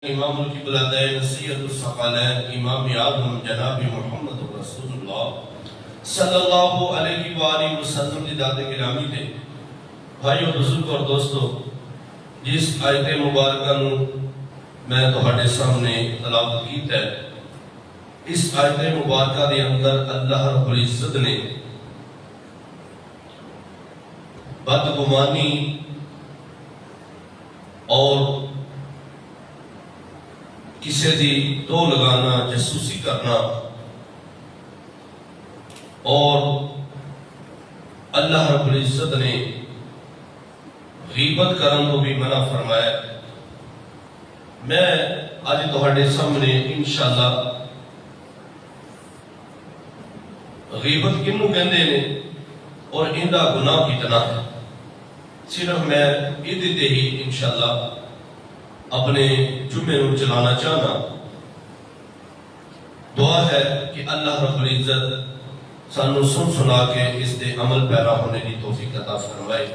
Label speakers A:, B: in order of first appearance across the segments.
A: امام القبلتین سید الثقلین امام اعظم جناب محمد رسول اللہ صلی اللہ علیہ وآلہ وسلم کی ذات گرامی تے بھائیو بزرگ اور دوستو، جس آیت مبارکہ نو میں تہاڈے سامنے تلاوت کیتا ہے، اس آیت مبارکہ دے اندر اللہ رب العزت نے بدگمانی اور کسی دی تو لگانا، جاسوسی کرنا اور اللہ رب العزت نے غیبت کرن تو بھی منع فرمایا۔ میں آج تہاڈے سامنے انشاءاللہ غیبت کنوں کہندے نے اور ایندا گناہ کتنا ہے، صرف میں ایدے تے ہی انشاءاللہ اپنے جمعے نو چلانا چاہنا۔ دعا ہے کہ اللہ رب العزت سانو سن سنا کے اس دے عمل پیرا ہونے کی توفیق عطا فرمائے۔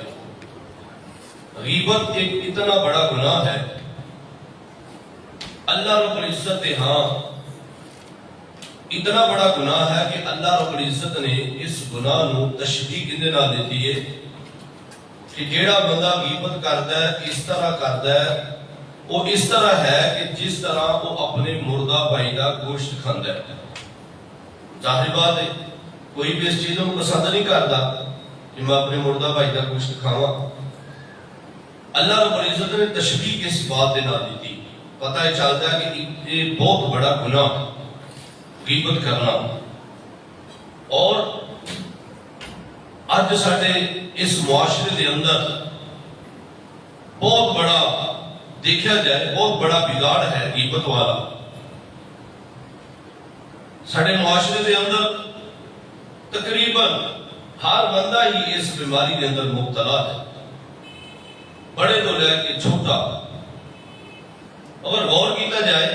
A: غیبت ایک اتنا بڑا گناہ ہے، اللہ رب العزت ہاں اتنا بڑا گناہ ہے کہ اللہ رب العزت نے اس گناہ نو تشبیہ کندے نال دیتی ہے کہ جیڑا بندہ غیبت کردا ہے اس طرح کردا ہے، وہ اس طرح ہے کہ جس طرح وہ اپنے مردہ بھائی کا گوشت کھاندا ہے۔ ظاہر بات ہے کوئی بھی اس چیزوں کو پسند نہیں کرتا کہ میں اپنے مردہ بھائی کا گوشت کھاواں۔ اللہ رب العزت نے تشبیہ کس بات دے نال دیتی، پتہ ہے چلتا ہے کہ یہ بہت بڑا گناہ غیبت کرنا۔ اور آج ساڈے اس معاشرے دے اندر بہت بڑا دیکھا جائے بہت بڑا بگاڑ ہے غیبت والا۔ ساڈے معاشرے دے اندر تقریباً ہر بندہ ہی اس بیماری دے اندر مبتلا ہے، بڑے تو لے کے چھوٹا۔ اگر غور کیتا جائے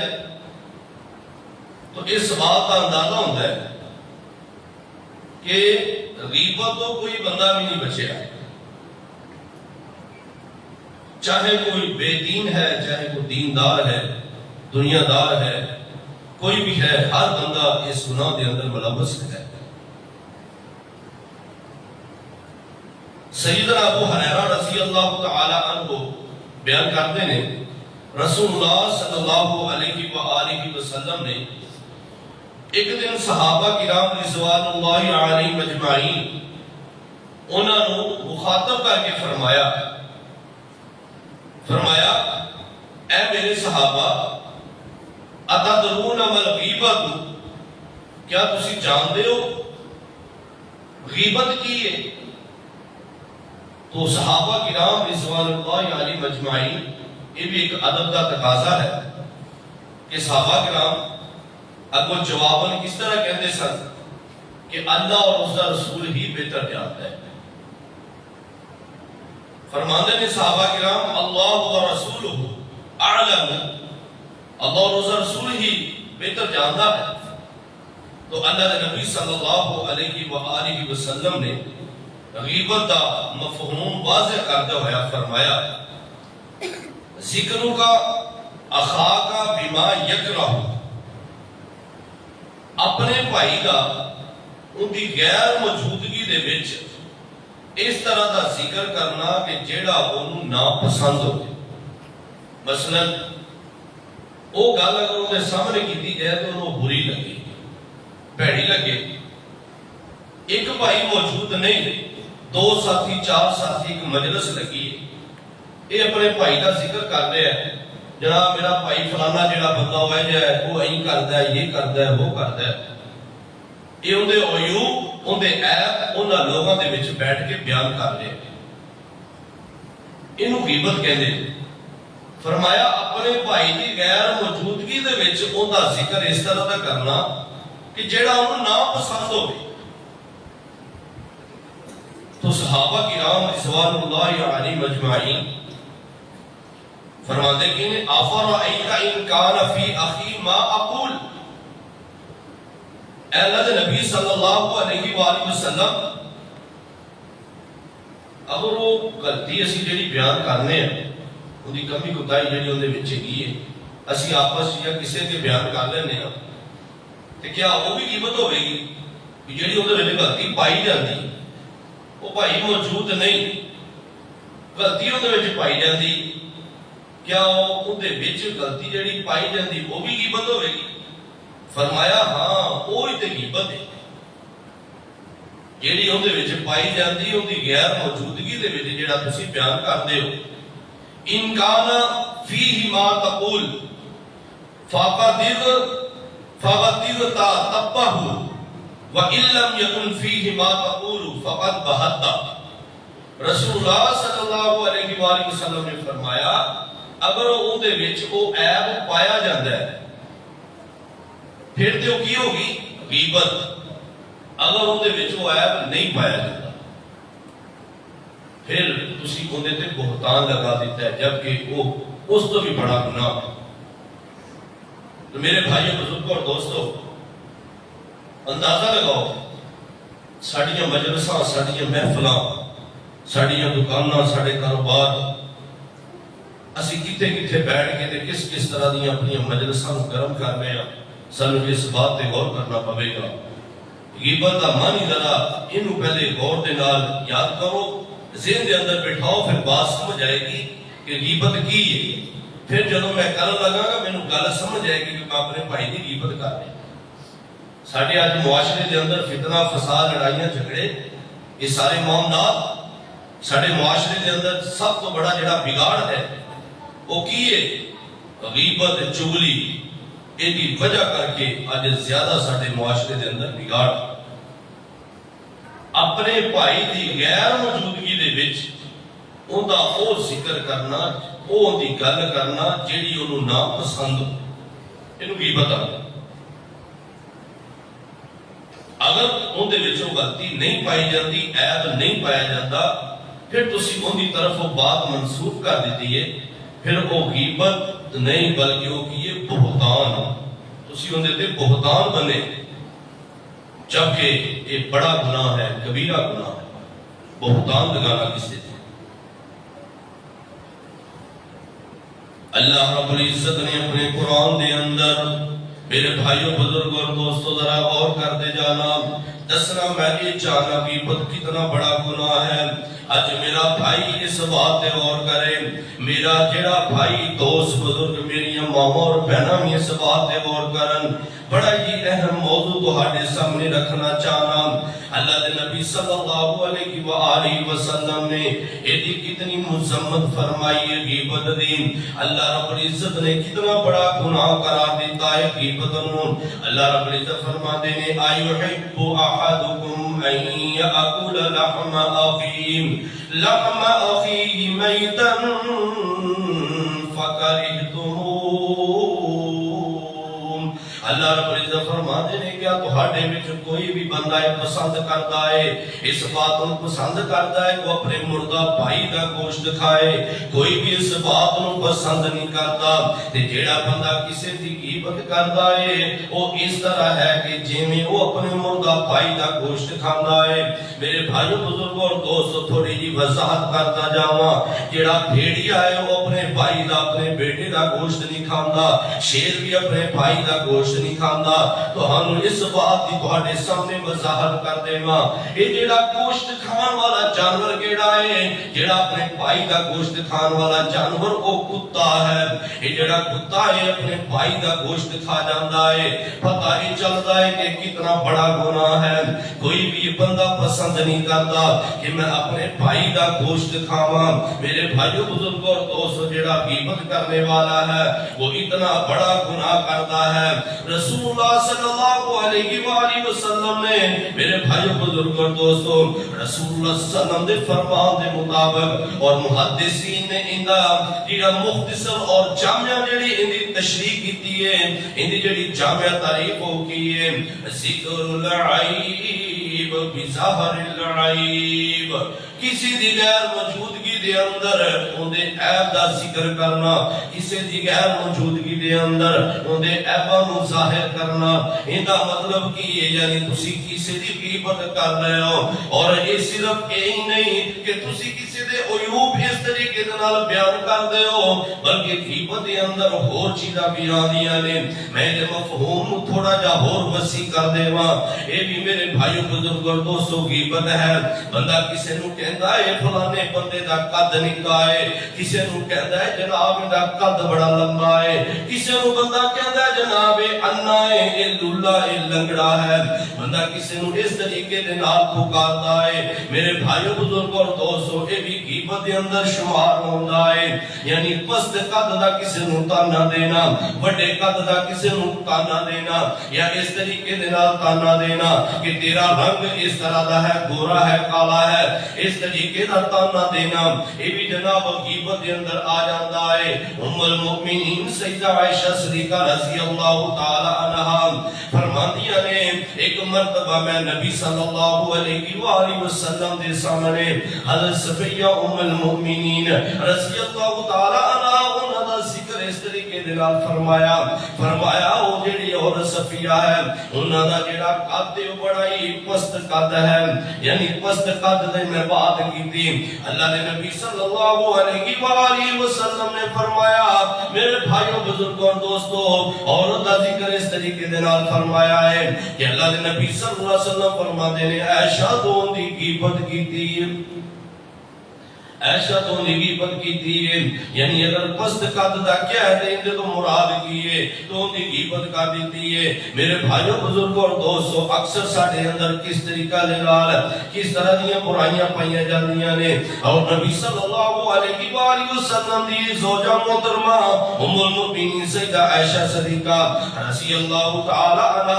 A: تو اس بات کا اندازہ ہوتا ہے کہ غیبت تو کوئی بندہ بھی نہیں بچیا، چاہے کوئی بے دین ہے، چاہے کوئی دیندار ہے، دنیا دار ہے، کوئی بھی ہے، ہر بندہ اس گناہ دے اندر ملوث ہے۔ سیدنا ابو ہریرہ رضی اللہ تعالی عنہ بیان کرتے ہیں، رسول اللہ صلی اللہ علیہ وآلہ وسلم نے ایک دن صحابہ کرام رضوان اللہ علیہم اجمعین انہاں نو مخاطب کر کے فرمایا اے میرے صحابہ، اتدرون ما الغیبۃ، کیا تسی جانتے ہو غیبت کی ہے؟ تو صحابہ کرام رضوان اللہ علیہم اجمعین، یہ بھی ایک ادب کا تقاضا ہے کہ صحابہ کرام اگو جواباً کس طرح کہتے سن کہ اللہ اور اس کا رسول ہی بہتر جانتا ہے۔ فرماندے نے صحابہ کرام، اللہ و رسولہ اعلم، اللہ اور اس کا رسول ہی بہتر جانتا ہے۔ تو اللہ کے نبی صلی اللہ علیہ وآلہ وسلم نے غیبت کا مفہوم واضح کرتے ہوئے فرمایا، ذکروں کا اخاک بما یکرہ، اپنے بھائی کا ان کی غیر موجودگی دے وچ اس طرح دا ذکر کرنا کہ جیڑا انہوں ناپسند ہو۔ مثلا وہ گل اگر انہیں سامنے کی جائے تو انہوں بری لگے، بھیڑی لگے۔ ایک بھائی موجود نہیں، دو ساتھی چار ساتھی ایک مجلس لگی ہے، یہ اپنے بھائی کا ذکر کر رہے ہیں، جناب میرا بھائی فلانا جڑا بندہ ہوا ہے وہ این کرتا ہے، یہ کرتا ہے، وہ کرتا ہے۔ یہ اندے عیوب، اندے عیب انہاں لوگاں دے وچ بیٹھ کے بیان کر رہے ہیں، انہوں غیبت کہندے۔ فرمایا اپنے بھائی کی غیر موجودگی دے وچ انہاں ذکر اس طرح دا کرنا کہ جیڑا انہوں نا پسند ہو۔ تو صحابہ کرام رضوان اللہ علیہم اجمعین فرماتے کہ افرأیت ان کان فی اخی ما اقول، اے اللہ دے نبی صلی اللہ علیہ وآلہ وسلم، اگر وہ غلطی اسی جڑی بیان کرنے ہیں، ان کی کمی کوتاہی جڑی اندے وچ ہی ہے، اسی آپس یا کسی کے بیان کر لینے ہاں تو کیا وہ بھی غیبت ہوے گی کہ جیڑی اندر غلطی پائی جاتی وہ بھائی موجود نہیں غلطی اندر پائی جاتی کیا وہ غلطی جیڑی پائی جاتی وہ بھی غیبت ہوے گی؟ فرمایا ہاں وہی تو غیبت ہے جیڑی اندر پائی جاتی ان کی غیر موجودگی دے وچ جیڑا تسی بیان کرتے ہو ان کان فیہ ما تقول فَقَدِرْتَ تَبَّهُ وَإِن لَّمْ يَكُنْ فِيهِ مَا تَقُولُ فَقَدْ بَهَتَّ رسول اللہ صلی اللہ علیہ وآلہ وسلم نے فرمایا اگر اون دے وچ او عیب پایا جاندا ہے پھر تے او کی ہوگی غیبت اگر اون دے وچ او عیب نہیں پایا جاندا پھر تسی اون دے تے بہتان لگا دیتا ہے جبکہ وہ اس تو بھی بڑا گناہ ہے۔ تو میرے بھائیوں بزرگوں اور دوستوں اندازہ لگاؤ ساڑیاں مجلساں ساڑیاں محفلاں ساڑیاں دکاناں ساڑے کاروبار اسی کتے کتے بیٹھ کے کس کس طرح دیا اپنی مجلساں گرم کر رہے ہیں سانو اس بات پہ غور کرنا پوے گا غیبت دا معنی ذرا انہوں پہلے غور دے نال یاد کرو ذہن دے اندر بٹھاؤ پھر بات سمجھ آئے گی کہ غیبت کی ہے پھر جدوں میں کرن لگا گا مینوں گل سمجھ آئے گی کہ میں اپنے بھائی دی غیبت کر رہا ساڈے اج معاشرے دے اندر فتنہ فساد لڑائیاں جھگڑے یہ سارے معاملات ساڈے معاشرے دے اندر سب تو بڑا جڑا بگاڑ ہے وہ کی ہے غیبت چغلی ایدی وجہ کر کے اج زیادہ ساڈے معاشرے دے اندر بگاڑ اپنے بھائی دی غیر موجودگی دے وچ اوندا او ذکر کرنا او دی گل کرنا جیڑی انہوں نا پسند انہوں غیبت آ اگر اون دے وچ غلطی نہیں پائی جاتی عیب نہیں پایا جاتا پھر تسی اون دی طرف وہ بات منسوخ کر دیتی ہے پھر وہ غیبت نہیں بلکہ وہ کیے بہتان تسی اون دے تے بہتان بنے جبکہ یہ بڑا گناہ ہے کبیرہ گناہ ہے بہتان لگانا کسی سے اللہ رب العزت نے اپنے قرآن دے اندر میرے بھائیوں بزرگ اور دوستوں ذرا غور کرتے جانا دسنا میں یہ چاہنا غیبت کتنا بڑا گناہ ہے آج میرا بھائی اس بات پہ غور کرے میرا جڑا بھائی دوست بزرگ میری ماما اور بہناں بھی اس بات پہ غور کرن بڑا ہی اہم موضوع تہاڈے سامنے رکھنا چاہنا اللہ دے نبی صلی اللہ علیہ وآلہ وسلم نے ایدی کتنی مذمت فرمائی ہے غیبت دی اللہ رب العزت نے کتنا بڑا گناہ قرار دیتا ہے غیبت نوں اللہ رب العزت فرماتے ہیں ایحب احدکم ان یاکل لحم اخیہ میتا فکرہتموہ اللہ رب العزت فرماتے ہیں کیا تہاڈے وچ کوئی بھی بندہ پسند کرتا ہے اس بات کو پسند کرتا ہے وہ اپنے مردہ بھائی کا گوشت کھائے کوئی بھی اس بات کو پسند نہیں کرتا تے جیڑا بندہ کسی دی غیبت کرتا ہے وہ اس طرح ہے کہ جویں وہ اپنے مردہ بھائی کا گوشت کھاندا ہے میرے بھائیوں بزرگوں اور دوستوں تھوڑی جی وضاحت کرتا جاواں جیڑا بھیڑیا ہے وہ اپنے بھائی دا اپنے بیٹے دا گوشت نہیں کھاندا شیر بھی اپنے بھائی دا گوشت نہیں کھاندا تو ہم اس بات کی تہاڈے سامنے وضاحت کر دیواں یہ جیڑا گوشت کھان والا جانور کیڑا ہے جیڑا اپنے بھائی دا گوشت کھان والا جانور وہ کتا ہے یہ جیڑا کتا ہے اپنے بھائی دا گوشت کھا جاندا ہے پتہ ہی چلتا ہے کہ کتنا بڑا گناہ ہے کوئی بھی بندہ پسند نہیں کرتا کہ میں اپنے بھائی دا گوشت کھاواں میرے بھائیوں بزرگوں اور دوستوں جیڑا غیبت کرنے والا ہے وہ اتنا بڑا گناہ کرتا ہے رسول اللہ صلی اللہ علیہ وآلہ وسلم نے میرے بھائیوں بزرگوں اور دوستوں رسول اللہ صلی اللہ علیہ وسلم دے فرمان دے مطابق اور محدثین نے اندہ جیڑا مختصر اور جامعہ جیڑی اندی تشریح کیتی ہے اندی جیڑی جامعہ تعریف ہو کی ہے ذکر العیب بظاہر العیب کسی دی غیر موجودگی دے اندر اندے عیب دا ذکر کرنا، کسی دی غیر موجودگی دے اندر اندے عیباں نو ظاہر کرنا، ایندا مطلب کی ہے یعنی تسی کسی دی غیبت کر رہے ہو، اور یہ صرف یہی نہیں کہ تسی کسی دے عیوب اس طریقے دے نال بیان کر دے ہو، بلکہ غیبت دے اندر ہور چیزاں بھی آندیاں نے۔ میں دے مفہوم نو تھوڑا جا ہور وسیع کر دیواں، اے بھی میرے بھائیو بزرگ اور دوستو غیبت ہے۔ بندہ کسی نو کہندا ہے فلانے بندے دا قد نکا ہے، کسی نو کہندا ہے جناب دا قد بڑا لمبا ہے، کسی نو بندہ کہندا ہے جناب انا ہے، اے لولا اے لنگڑا ہے، بندہ کسی نو اس طریقے دے نال پکاردا ہے۔ میرے بھائیو بزرگ اور دوستو اے بھی غیبت دے اندر شمار ہوندا ہے، یعنی پست قد دا کسی نو تانا دینا، بڑے قد دا کسی نو تانا دینا، یا اس طریقے دے نال تانا دینا کہ تیرا رنگ اس طرح دا ہے، گورا ہے، کالا ہے، اس طریقے دا تانا دینا، یہ بھی جناب غیبت دے اندر آ جاتا ہے۔ ام المؤمنین سیدہ عائشہ صدیقہ رضی اللہ تعالی عنہا فرماندیاں نے ایک مرتبہ میں نبی صلی اللہ علیہ وآلہ وسلم دے سامنے حضرت صفیہ ام المؤمنین رضی اللہ تعالی عنہا انہاں دا ذکر اس طریقے دے نال فرمایا وہ جڑی عورت صفیہ ہے انہاں دا جڑا قد بڑا ہی پست قد ہے، یعنی پست قد دے میں بات کیتی۔ اللہ نے نبی صلی اللہ علیہ وآلہ وسلم نے فرمایا میرے بھائیو بزرگوں اور دوستو، عورت دا ذکر اس طریقے دے نال فرمایا ہے کہ اللہ نے نبی صلی اللہ علیہ وسلم فرماتے نے عائشہ تو ان دی غیبت کیتی، عائشہ تو نے غیبت کی ہے، یعنی اگر پست قد دا کیا ہے دیں تو مراد کی ہے تو ان کی غیبت کر دیتی ہے۔ میرے بھائیوں بزرگوں اور دوستو اکثر ساڑھے اندر کس طریقہ لے لال کس طرح دیا برائیاں پائیاں جاندیاں نے، اور نبی صلی اللہ علیہ وآلہ وسلم دی زوجہ محترمہ ام المؤمنین سیدہ عائشہ صدیقہ رضی اللہ تعالی عنہ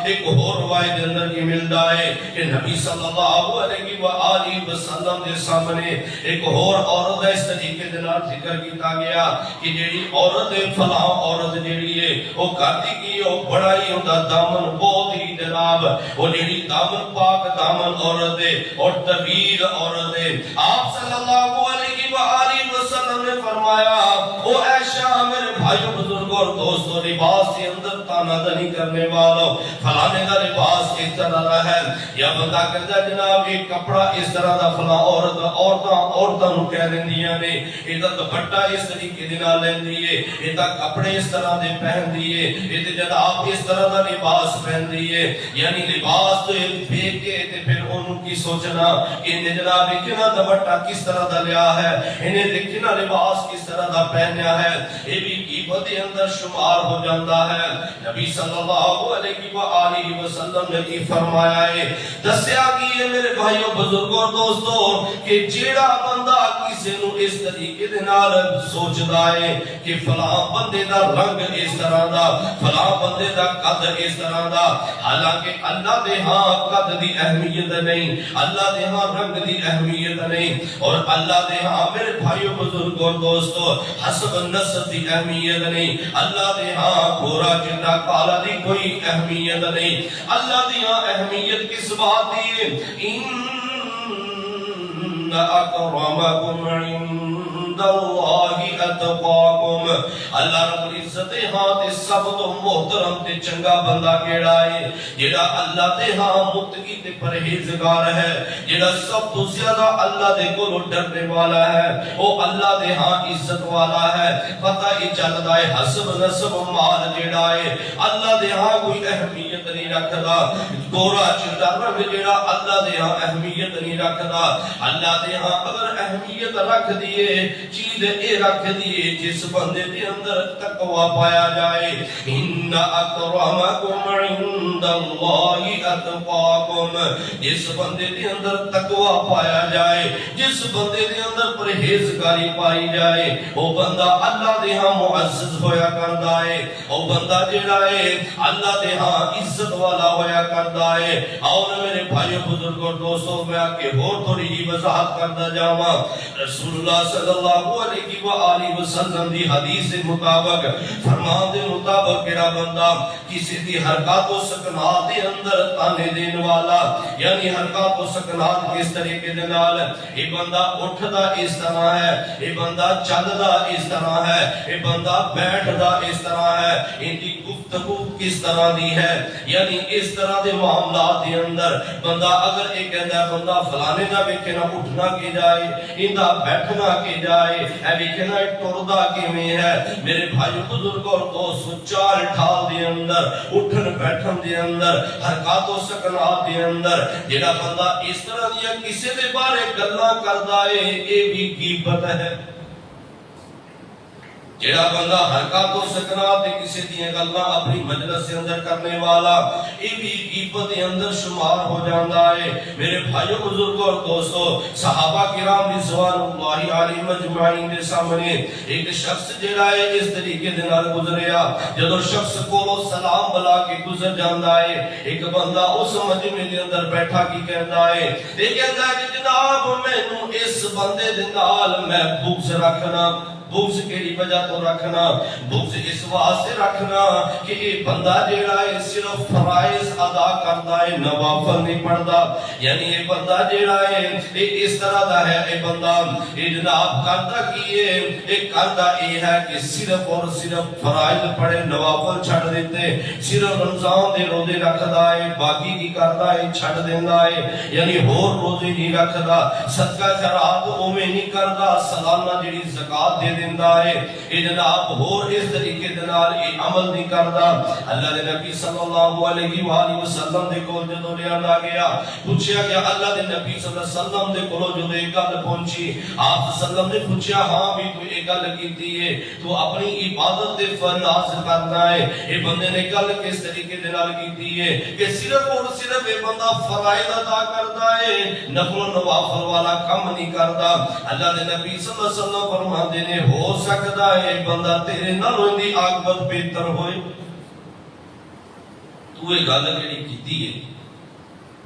A: ایک اور روایت اندر یہ ملتا ہے کہ نبی صلی اللہ علیہ وآلہ وسلم دے سامنے ایک اور عورت اس طریقے دے نال ذکر کیتا گیا کہ جیڑی عورت فلاں عورت جیڑی ہے وہ کرتی کی وہ بڑا ہی ہوندا دامن بہت ہی جناب وہ جیڑی دامن پاک دامن عورت ہے اور طویل عورت ہے۔ آپ صلی اللہ علیہ وآلہ وسلم نے فرمایا او عائشہ میرے بھائیو بزرگوں اور دوستوں لباس کے اندر تانا دنی کرنے والوں فلانے کا لباس اس طرح دا ہے، یا بندہ کہتا ہے جناب یہ کپڑا اس طرح دا فلاں عورتاں نو کہہ لیندیاں نے، یہ دا دوپٹہ اس طریقے دے نال لیندی ہے، یہ دا کپڑے اس طرح دے پہندی ہے، یہ تے جناب اس طرح دا لباس پہندی ہے، یعنی لباس تو دیکھ کے تے پھر انہوں کی سوچنا کہ انہیں جناب کنا دوپٹہ کس طرح دا لیا ہے، انہیں دیکھنا لباس کس طرح دا پہنیا ہے، یہ بھی غیبت کے اندر شمار ہو جاتا ہے۔ نبی صلی اللہ علیہ وآلہ وسلم نے یہ فرمایا ہے دسیا کہ یہ میرے بھائیوں بزرگوں اور دوستوں کہ جیڑا بندہ کسی نو اس طریقے دے نال سوچدا ہے کہ فلاں بندے دا رنگ اس طرح دا فلاں بندے دا قد اس طرح دا، حالانکہ اللہ دے ہاں قد دی اہمیت نہیں، اللہ دے ہاں رنگ دی اہمیت نہیں، اور اللہ دے ہاں میرے بھائیوں بزرگوں اور دوستوں حسب نسب دی اہمیت نہیں، اللہ دے ہاں گورا چٹا کالا دی کوئی اہمیت نہیں۔ اللہ دی ہاں اہمیت کس بات دی ہے؟ اکرمکم عند اللہ اتقاکم، اللہ رب العزت ہاں تے سب تو محترم تے چنگا بندہ کیڑا ہے جیڑا اللہ دے ہاں متقی تے پرہیزگار ہے، جیڑا سب تو زیادہ اللہ دے کولوں ڈرنے والا ہے، وہ اللہ دے ہاں عزت والا ہے۔ پتہ ہی چلدا ہے حسب نسب مال جیڑا ہے اللہ دے ہاں کوئی اہمیت نہیں رکھدا، گورا چٹا رنگ جیڑا اللہ دے ہاں اہمیت نہیں رکھدا، اللہ دے ہاں اگر اہمیت رکھ دیے چیز اے رکھ دیے جس بندے دے اندر تقوی پایا جائے، ان اکرمکم عند اللہ اتقاکم، جس بندے دے اندر تقوی پایا جائے جس بندے دے اندر پرہیزگاری پائی جائے وہ بندہ اللہ دے ہاں معزز ہویا کردا ہے، وہ بندہ جیڑا ہے اللہ دے ہاں عزت والا ہویا کردا ہے۔ اور میرے بھائیو بزرگوں دوستوں میں آ کے اور تھوڑی ہی وضاحت کرتا جاواں، رسول اللہ صلی اللہ اللہ علیہ وآلہ وسلم دی حدیث دے مطابق فرمان دے مطابق کہڑا بندہ کسی دی حرکات و سکنات دے اندر تانے دین والا یعنی حرکات و سکنات کس طریقے دے نال اے بندہ اٹھدا اس طرح ہے اے بندہ چلدا اس طرح ہے اے بندہ بیٹھدا اس طرح ہے ان دی گفتگو کس طرح دی ہے یعنی اس طرح دے معاملات دے اندر بندہ اگر ایک کہندا ہے بندہ فلانے دا ویکھنا اٹھنا کی جائے اندا بیٹھنا کی جائے اے ویکھنا ٹردا کیویں ہے میرے بھائی بزرگ اور دوستو چال ٹھال دے اندر اٹھن بیٹھن دے اندر حرکات و سکنات دے اندر جڑا بندہ اس طرح دیا کسی دے بارے گلاں کردا ہے اے بھی غیبت ہے جڑا بندہ حرکات و سکنات کسی دی گلاں اپنی مجلس کے اندر کرنے والا اے بھی غیبت دے اندر شمار ہو جاندا ہے میرے بھائیو بزرگوں اور دوستو صحابہ کرام رضوان اللہ علیہم اجمعین دے سامنے ایک شخص جڑا ہے اس طریقے دے نال گزریا جدوں شخص کولو سلام بلا کے گزر جاندا ہے ایک بندہ اس مجمع دے اندر بیٹھا کی کہندا ہے اے کہندا ہے کہ جناب مینوں اس بندے دے نال میں بغض رکھنا بغض کیڑی وجہ تو رکھنا بغض اس واسطے رکھنا کہ یہ بندہ جیڑا ہے صرف فرائض ادا کرتا ہے نوافل نہیں پڑھتا یعنی یہ بندہ جیڑا ہے یہ اس طرح دا ہے یہ بندہ یہ جناب کرتا کیے یہ کرتا یہ ہے کہ صرف اور صرف فرائض پڑھے نوافل چھڑ دیتے صرف رمضان دے روزے رکھدا ہے باقی کی کرتا ہے چھڑ دیندا ہے یعنی ہور روزے نہیں رکھدا صدقہ خیرات اوویں نہیں کردا سالانہ جڑی زکات دے دیندا ہے اے جناب ہور اس طریقے دے نال اے عمل نہیں کردا اللہ دے نبی صلی اللہ علیہ والہ وسلم دے کول جدوں لیا گیا پوچھیا کہ اللہ دے نبی صلی اللہ علیہ وسلم دے کول جدوں ایک گل پہنچی آپ صلی اللہ علیہ وسلم نے پوچھیا ہاں بھی تو ایک گل کیتی ہے تو اپنی عبادت دے فرض کرنا ہے اے بندے نے گل کس طریقے دے نال کیتی ہے کہ صرف اور صرف اے بندہ فرائض ادا کردا ہے نفل و نوافل والا کم نہیں کردا اللہ دے نبی صلی اللہ علیہ وسلم فرماندے نے ہو سکتا ہے بندہ تیرے نالوں دی عاقبت بہتر ہوئے تو یہ گل کیڑی کیتی ہے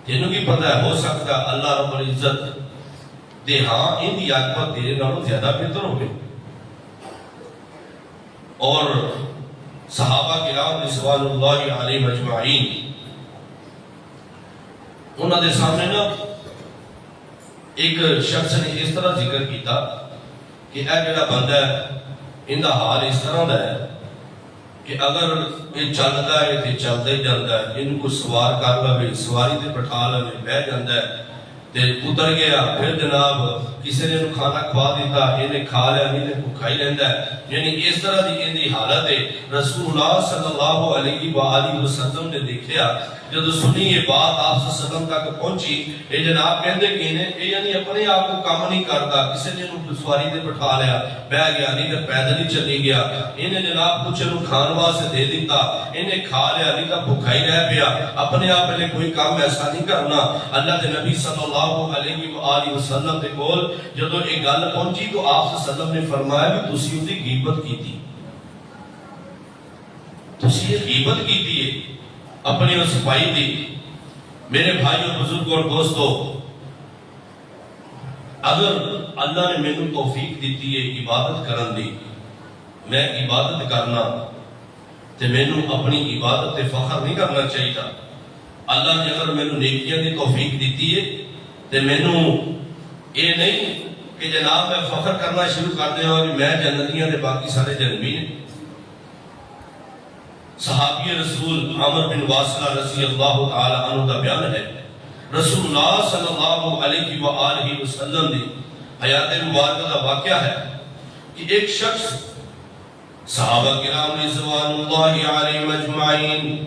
A: تینوں کی پتہ ہے ہو سکتا ہے اللہ رب العزت دے ہاں ان دی عاقبت تیرے نالوں زیادہ بہتر ہوئے اور صحابہ کرام رضوان اللہ علیہم اجمعین انہاں دے سامنے نا ایک شخص نے اس طرح ذکر کیتا کہ اے جڑا بندہ ہے ان دا حال اس طرح دا ہے کہ اگر یہ چلتا ہے تو چلتا ہی جاتا ہے ان کو سوار کر لے سواری تے بٹھا لے بہ جاتا ہے تے اتر گیا پھر جناب کسی نے کھانا کھوا دیتا انہیں کھا لیا نہیں تے بھوکا ہی رہندا ہے یعنی اس طرح دی ان دی حالت ہے رسول اللہ صلی اللہ علیہ وآلہ وسلم نے دیکھا جب سنی یہ بات آپ صلی اللہ علیہ وسلم تک پہنچی یہ جناب کہندے کہ انہیں یعنی اپنے آپ کو کام نہیں کرتا کسی نے انہوں سواری دے بٹھا لیا بہ گیا نہیں تو پیدل ہی چلی گیا انہیں جناب کچھ انہوں کھان واسطے دے دیتا انہیں کھا لیا نہیں تو بھوکا ہی رہ پیا اپنے آپ نے کوئی کام ایسا نہیں کرنا اللہ دے نبی صلی اللہ علیہ وآلہ وسلم دے کول جدو ایک گل پہنچی تو آپ صلی اللہ علیہ وسلم نے فرمایا بھی تسی اودی غیبت کیتی تسی غیبت کیتی ہے اپنی اس بھائی دی میرے بھائیوں بزرگوں اور دوستوں اگر اللہ نے مینوں توفیق دیتی ہے عبادت کرن دی میں عبادت کرنا تے مینوں اپنی عبادت تے فخر نہیں کرنا چاہیے اللہ نے اگر مینوں نیکیاں دی توفیق دیتی ہے تے مینوں یہ نہیں کہ جناب میں فخر کرنا شروع کر دیا کہ میں جنتیاں دے باقی سارے جنمی نے صحابی رسول عمر بن واصلہ رضی اللہ تعالی عنہ کا بیان ہے رسول اللہ صلی اللہ علیہ وآلہ وسلم دی حیات مبارکہ کا واقعہ ہے کہ ایک شخص صحابہ کرام رضوان اللہ علیہ مجمعین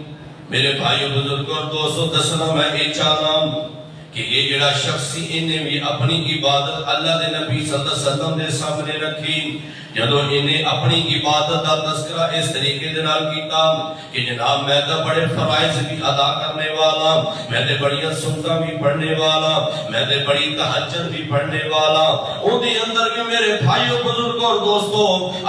A: میرے بھائیو بزرگوں اور دوستوں دسنا میں ایک چاہتا ہوں کہ یہ جڑا شخص انہیں بھی اپنی عبادت اللہ دے نبی صلی اللہ علیہ وسلم دے سامنے رکھی جدو انہیں اپنی عبادت کا تذکرہ اس طریقے دے نال کیتا کہ جناب میں تو بڑے فرائض بھی ادا کرنے والا، میں تے بڑی سنتاں بھی پڑھنے والا، میں تے بڑی تہجد بھی پڑھنے والا، اون دے اندر بھی میرے بھائیو بزرگوں اور دوستو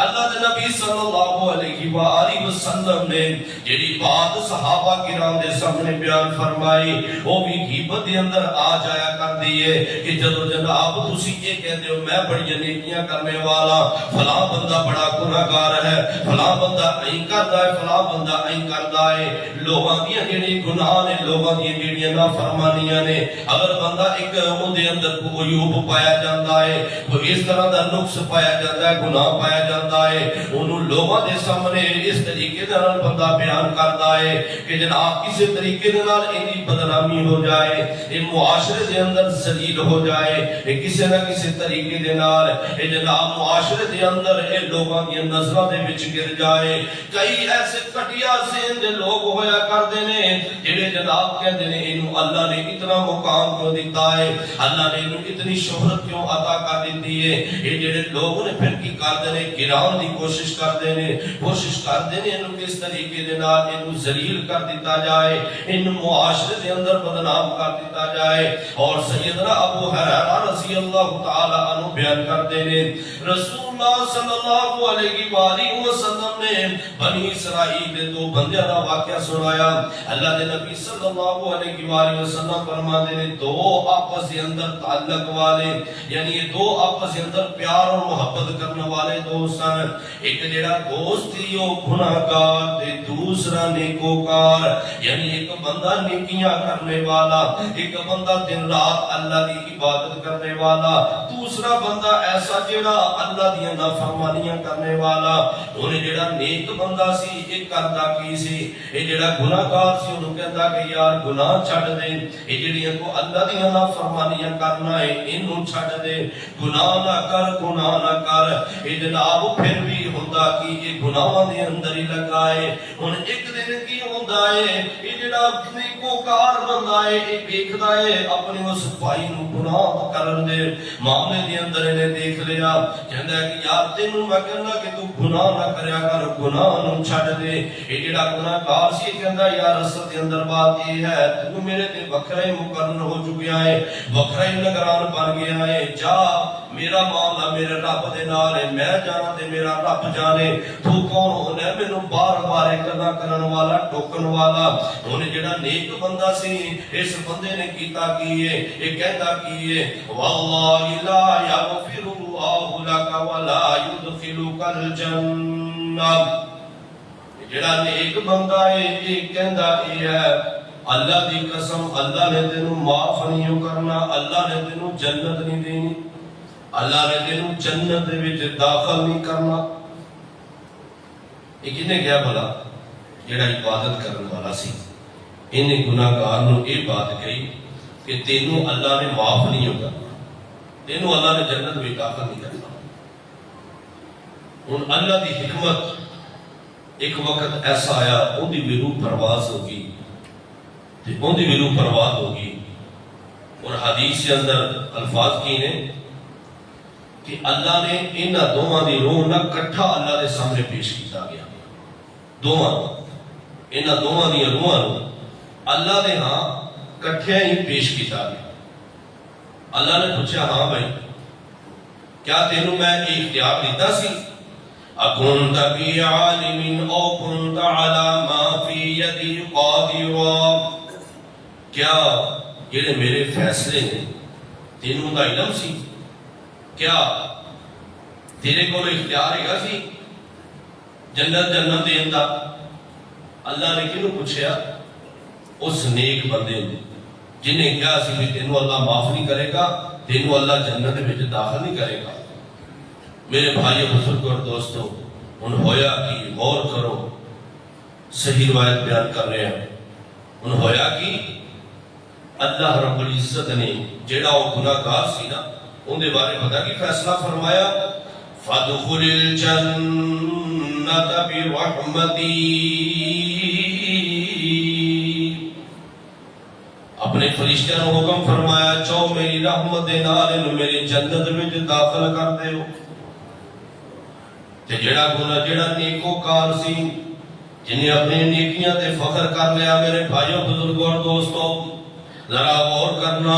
A: اللہ دے نبی صلی اللہ علیہ وآلہ وسلم نے جڑی بات صحابہ کرام دے سامنے بیان فرمائی وہ بھی غیبت دے اندر آ جایا کر دیئے کہ جدو جناب تسی یہ کہتے ہو میں بڑی نیکیاں کرنے والا، فلاں بندہ بڑا گناہگار ہے، فلاں بندہ این کردا ہے، فلاں بندہ این کردا ہے، لوگاں دیاں جڑی گناہ نے، لوگاں دیاں جڑیاں نافرمانیاں نے، اگر بندہ ایک اون دے اندر کوئی عیوب پایا جاندا ہے، کوئی اس طرح دا نقص پایا جاندا ہے، گناہ پایا جاندا ہے، انہوں لوگاں دے سامنے اس طریقے دے نال بندہ بیان کردا ہے کہ جناب کسی طریقے دے نال ایندی بدنامی ہو جائے، اے معاشرے دے اندر ذلیل ہو جائے، اے کسی نہ کسی طریقے دے نال اے جناب معاشرے دے اندر اے لوگاں دی نظراں دے وچ گر جائے۔ کئی ایسے کٹیا ذہن دے لوگ ہویا کردے نے جڑے جناب کہندے نے اینو اللہ نے اتنا مقام کیوں دیتا ہے، اللہ نے اینو اتنی شہرت کیوں عطا کر دیتی ہے، اے جڑے لوگ نے پھر کی کردے نے گراؤن دی کوشش کردے نے، کوشش کردے نے اینو کس طریقے دے نال اینو ذلیل کر دیتا جائے، ان معاشرے دے اندر بدنام کر دیتا جائے۔ اور سیدنا ابو ہریرہ رضی اللہ تعالی عنہ بیان کرتے ہیں رسول اللہ صلی اللہ علیہ وآلہ وسلم نے بنی اسرائیل دے دو بندیاں دا واقعہ سنایا۔ اللہ دے نبی صلی اللہ علیہ وآلہ وسلم فرماتے ہیں دو آپس دے اندر تعلق والے، یعنی یہ دو آپس دے اندر پیار اور محبت کرنے والے دوست ہیں۔ ایک جڑا دوست تھی وہ گناہگار تے دوسرا نیکوکار، یعنی ایک بندہ نیکیاں کرنے والا، ایک بندہ دن رات اللہ دی عبادت کرنے والا، دوسرا بندہ ایسا جڑا اللہ دی نافرمانیاں کرنے والا۔ انہیں جڑا نیک بندہ سی ایک کردا کی سی، اے جڑا گناہگار سی انہوں کہندا کہ یار گناہ چھڈ دے، اے جڑیاں کو اللہ دی نافرمانیاں کرنا ہے انہوں چھڈ دے، گناہ نہ کر، گناہ نہ کر۔ اے جناب پھر بھی ہوندا کہ یہ گناہاں دے اندر ہی لگائے۔ ہن ایک دن کی ہوندا ہے اے جڑا نیکوکار بندہ ہے اے دیکھدا ہے اپنے اس بھائی نوں گناہ کرن دے معاملے دے اندر انہیں دیکھ لیا، کہندا ہے کہ یار تینوں میں کہنا کہ تو گناہ نہ کریا کر، گناہ نوں چھڈ دے۔ اے جڑا گناہگار سی کہندا یار اصل دے اندر بات یہ ہے تو میرے تے وکھرا ہی مقرر ہو چکیا ہے، وکھرا ہی نگران بن گیا ہے، جا میرا معاملہ میرے رب دے نال ہے، میں جانا تے میرا رب جانے، تو کون ہونا ہے مینوں بار بار گلاں کرن والا، ٹوکن والا۔ ہن جڑا نیک بندہ سی اس بندے نے کیتا کی ہے، یہ کہندا کی ہے واللہ لا یغفر اللہ لک ولا یدخلک الجنہ۔ جڑا نیک بندہ ہے یہ کہندا یہ ہے اللہ دی قسم اللہ نے تینوں معاف نہیں کرنا، اللہ نے تینوں جنت نہیں دینی، اللہ نے تینوں جنت دے وچ داخل نہیں کرنا۔ یہ کنے گیا بھلا جڑا عبادت کرنے والا سی، انہیں گناہگار نوں یہ بات کہی کہ تینوں اللہ نے معاف نہیں ہوگا، تینوں اللہ نے جنت میں داخل نہیں کرنا۔ ہن اللہ دی حکمت ایک وقت ایسا آیا ان دی بھی روح پرواز ہوگی، ان دی بھی روح پرواز ہوگی، اور حدیث کے اندر الفاظ کی نے کہ اللہ نے انہاں دوواں دی روح نہ کٹھا اللہ دے سامنے پیش کیتا گیا، دوواں انہاں دوواں دی روحاں اللہ دے ہاں کٹھے ہی پیش کیتا گیا۔ اللہ نے پوچھا ہاں بھائی کیا تینوں میں اختیار دیتا سی؟ اکنت بی عالم او کنت علی ما فی یدی قادرا، کیا یہ میرے فیصلے نے تینوں دا علم سی؟ کیا تیرے کو اختیار ہے گا سی جنت جنت دین دا؟ اللہ نے کیوں پوچھا؟ اس نیک بندے نے جنہیں کیا سی بھی تینوں اللہ معاف نہیں کرے گا، تینوں اللہ جنت میں داخل نہیں کرے گا۔ میرے بھائی بزرگ اور دوستو ان ہویا کی غور کرو، صحیح روایت بیان کر رہے ہیں، ان ہویا کی اللہ رب العزت نے جیڑا وہ گناہگار سی نا ان دے بارے پتا کی فیصلہ فرمایا فَادْخُلِ الْجَنَّةَ بِرَحْمَتِي، اپنے فرشتوں کو حکم فرمایا چاہو میری رحمت دے نال میری جنت میں داخل کر دے ہو۔ تے جڑا نیکوکار سی جنہیں اپنی نیکیاں تے فخر کر لیا، میرے بھائیوں بزرگوں اور دوستوں ذرا غور کرنا،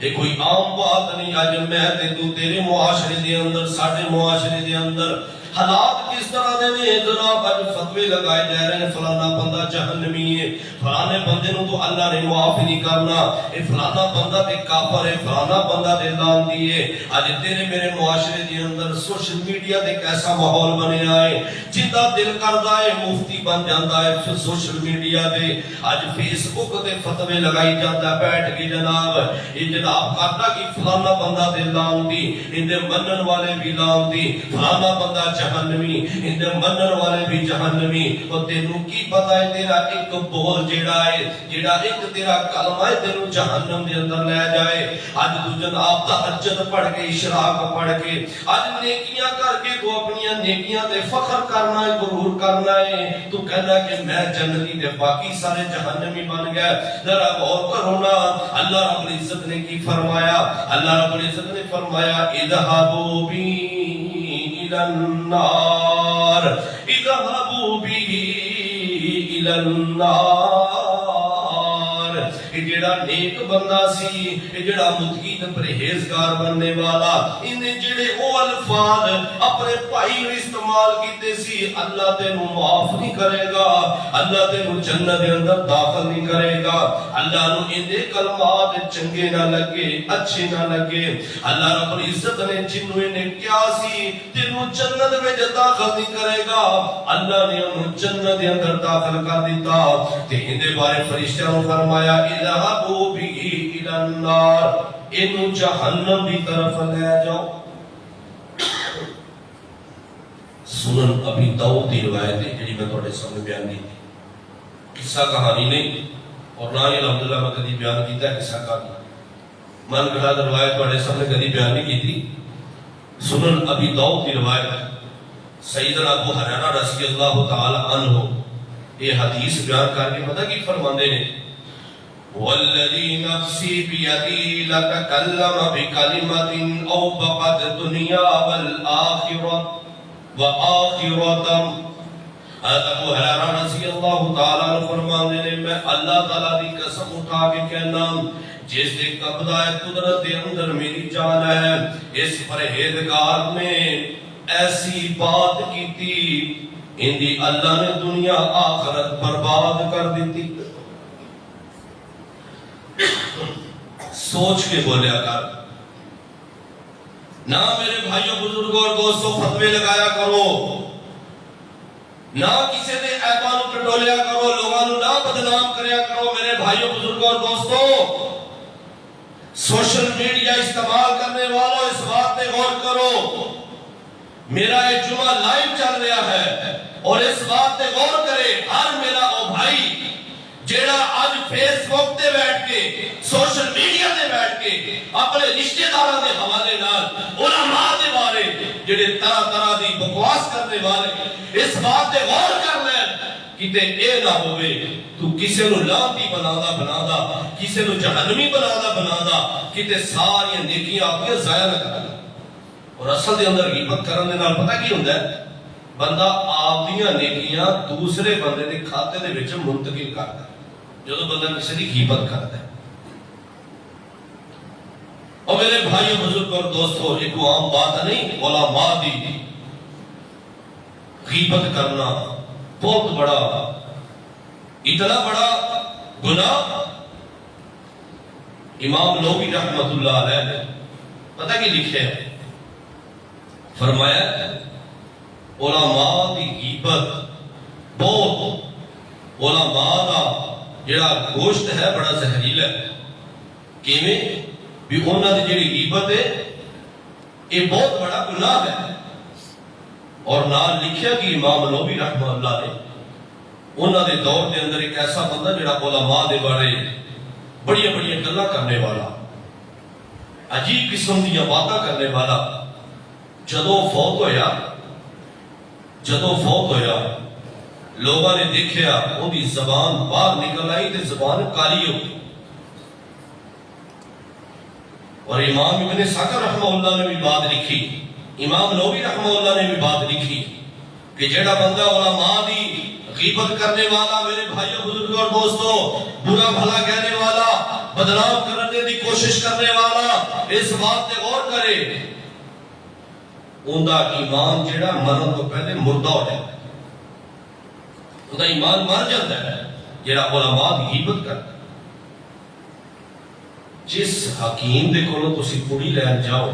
A: یہ کوئی عام بات نہیں۔ آج میں تے تو تیرے معاشرے دے اندر، ساڈے معاشرے دے اندر حالات کس طرح دے نے جناب، اج فتوی لگائے جا رہے ہیں فلانا بندہ جہنمی ہے، فلانے بندے نو تو اللہ نے معاف نہیں کرنا، اے فلانا بندہ تے کافر ہے، فلانا بندہ تے لعنتی ہے۔ اج تیرے میرے معاشرے دے اندر سوشل میڈیا تے کیسا ماحول بنیا ہے، جدا دل کردا ہے مفتی بن جاندا ہے سوشل میڈیا تے، اج فیس بک تے فتوی لگائی جاندا بیٹھ کے جناب، یہ جناب کردا کہ فلانا بندہ تے لعنتی، اندے منن والے بھی لعنتی، فلانا بندہ جہنمی، اندے منن والے بھی جہنمی۔ اور تینوں کی پتہ ہے تیرا ایک بول جیڑا ہے، جیڑا ایک تیرا کلمہ ہے تینوں جہنم دے اندر لے جائے۔ آج تو جناب تہجد پڑھ کے، اشراق پڑھ کے، آج نیکیاں کر کے تو اپنی نیکیاں تے فخر کرنا ہے، غرور کرنا ہے، تو کہنا کہ میں جنتی تے باقی سارے جہنمی بن گئے۔ ذرا غور کرو نا، اللہ رب العزت نے کی فرمایا؟ اللہ رب العزت نے فرمایا اذهبوا بی إلى النار اذهبوا به إلى النار۔ یہ جڑا نیک بندہ سی، یہ جڑا متقی تے پرہیزگار بننے والا، انہیں جڑے او الفاظ اپنے بھائی نو استعمال کیتے سی، اللہ تینوں معاف نہیں کرے گا، اللہ تینوں جنت دے اندر داخل نہیں کرے گا۔ اللہ نو اندے کلمات چنگے نہ لگے، اچھے نہ لگے، اللہ رب العزت نے جنوں نے کیا سی تینوں جنت میں داخل نہیں کرے گا، اللہ نے انہوں جنت دے اندر داخل کر دیتا۔ تے اندے بارے فرشتوں نے فرمایا اذهبوا به إلى النار، انہوں جہنم دی طرف لے جاؤ۔ سنن ابی داؤد دی روایت ہے جڑی میں تواڈے سامنے بیان کی تھی، قصہ کہانی نہیں، اور نہ ہی الحمدللہ میں کبھی بیان کیتا ہے قصہ کہانی، من گڑا روایت تواڈے سامنے کبھی بیان نہیں کی تھی۔ سنن ابی داؤد کی روایت، سیدنا ابو ہریرہ رضی اللہ تعالی عنہ یہ حدیث بیان کر کے پتہ کی فرماندے نے، والذی نفسی بیدی لتکلم بکلمۃ اوبقت دنیا والآخرہ وآخرتم۔ ابو ہریرہ رضی اللہ تعالیٰ عنہ فرماندے نے، میں اللہ تعالیٰ دی قسم اٹھا کے کہنا جس دے قبضہ قدرت دے اندر میری جان ہے، اس پرہیزگار نے ایسی بات کی تھی اندی اللہ نے دنیا آخرت برباد کر دیتی۔ سوچ کے بولیا کر، نہ میرے بھائیوں بزرگوں اور دوستوں فتوے لگایا کرو، نہ کسی دے عیباں نو ٹٹولیا کرو، لوگاں نو نہ بدنام کریا کرو۔ میرے بھائیوں بزرگوں اور دوستوں سوشل میڈیا استعمال کرنے والوں اس بات پہ غور کرو، میرا یہ جمعہ لائیو چل رہا ہے، اور اس بات پہ غور کرے ہر میرا او بھائی جیڑا آج فیس بک تے بیٹھ کے، سوشل میڈیا تے بیٹھ کے اپنے رشتہ داراں دے حوالے نال علماء دے بارے جڑے طرح طرح دی بکواس کرنے والے، اس بات تے غور کر لیں کتے اے نہ ہوئے تو کسے نو لعنتی بنادا، کسے نو جہنمی بنادا، کتے ساری نیکیاں اپنے ضائع نہ کرنا۔ اور اصل دے اندر غیبت کرنے نال پتہ کی ہوندا ہے؟ بندہ آپ دیاں نیکیاں دوسرے بندے دے کھاتے دے وچ منتقل کردا ہے۔ جدو بندہ کسی دی غیبت کرتا ہے، اور میرے بھائیوں بزرگ اور دوستوں ایک عام بات نہیں، علماء دی غیبت کرنا بہت بڑا، اتنا بڑا گناہ۔ امام نووی رحمت اللہ علیہ نے پتہ کی لکھے ہے؟ فرمایا علماء دی غیبت بہت، علماء دا جڑا گوشت ہے بڑا زہریلا ہے، کیویں بھی انہاں دی جڑی غیبت ہے یہ بہت بڑا گناہ ہے۔ اور نال لکھیا کہ امام نووی رحمہ اللہ نے انہاں دے دور دے اندر ایک ایسا بندہ جڑا علماء دے بارے بڑی بڑی گلاں کرنے والا، عجیب قسم دی باتاں کرنے والا، جدو فوت ہویا لوگوں نے دیکھیا وہ دی زبان باہر نکل آئی تے زبان کالی ہو گئی، اور امام ابن ساکر رحمہ اللہ نے بھی بات لکھی، امام نووی رحمہ اللہ نے بھی بات لکھی کہ جڑا بندہ علماء دی غیبت کرنے والا، میرے بھائیوں بزرگوں اور دوستوں، برا بھلا کہنے والا، بدنام کرنے دی کوشش کرنے والا، اس بات تے غور کرے، ان دا ایمان جڑا مرن تو پہلے مردہ ہو جائے، ان دا ایمان مر جاتا ہے جڑا علماء دی غیبت کرتا ہے۔ جس حکیم دے کولوں تسی کڑی لین جاؤ،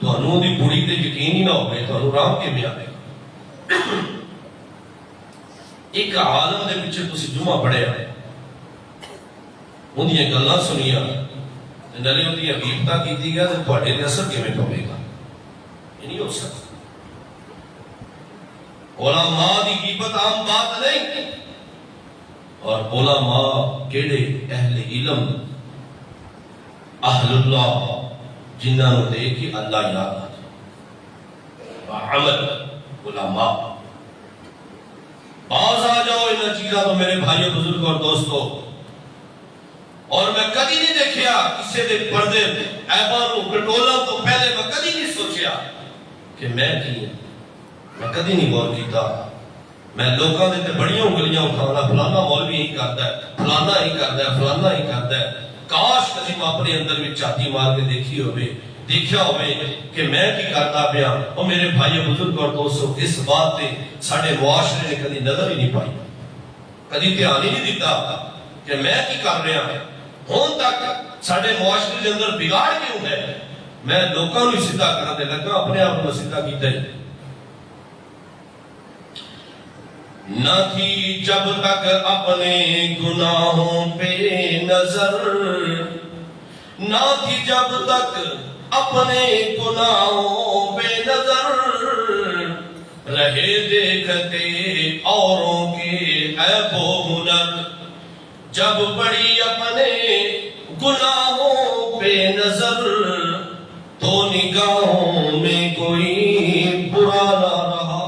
A: تانوں دی کڑی تے یقین ہی نہ ہوئے، تانوں رام کے میں آئے گا۔ ایک عالم دے پیچھے تسی جمعہ پڑھے آئے، ان دی گلاں سنیا، نالے ان دی غیبتاں کیتی گیا، تو تہاڈے تے اثر کیویں پوے گا؟ یہ نہیں ہو سکتا۔ علماء دی غیبت عام بات نہیں، اور علماء کیڑے اہل علم، اہل اللہ، جنہاں نو دیکھ کے اللہ یاد آ جائے، عمل علماء۔ باز آ جاؤ ان چیزاں تو میرے بھائیوں بزرگ اور دوستو، اور میں کدی نہیں دیکھیا کسی دے پردے عیباں نو کٹولن تو پہلے میں کدی نہیں سوچیا کہ میں کی ہوں، میں کدی نہیں غور کیتا۔ میں لوگاں دے تے بڑیاں انگلیاں اٹھانا، فلانا مولوی ہی کردا ہے، فلانا ہی کردا ہے، فلانا ہی کردا ہے۔ کاش کدی میں اپنے اندر میں چھاتی مار کے دیکھیا ہوئے کہ میں کی کرتا پیا۔ اور میرے بھائی بزرگ اور دوستو، اس بات تے ساڈے معاشرے نے کدی نظر ہی نہیں پائی، کدی دھیان ہی نہیں دیتا کہ میں کی کر رہا ہوں۔ ہون تک ساڈے معاشرے کے اندر بگاڑ کیوں ہے؟ میں لوگوں نو سیدھا کرنے لگا، اپنے آپ کو سیدھا کیتا ہی نہ تھی جب تک اپنے گناہوں پہ نظر، نہ تھی جب تک اپنے گناہوں پہ نظر، رہے دیکھتے اوروں کے عیب و ہنر، جب بڑی اپنے گناہوں پہ نظر، تو نگاہوں میں کوئی برا نہ رہا۔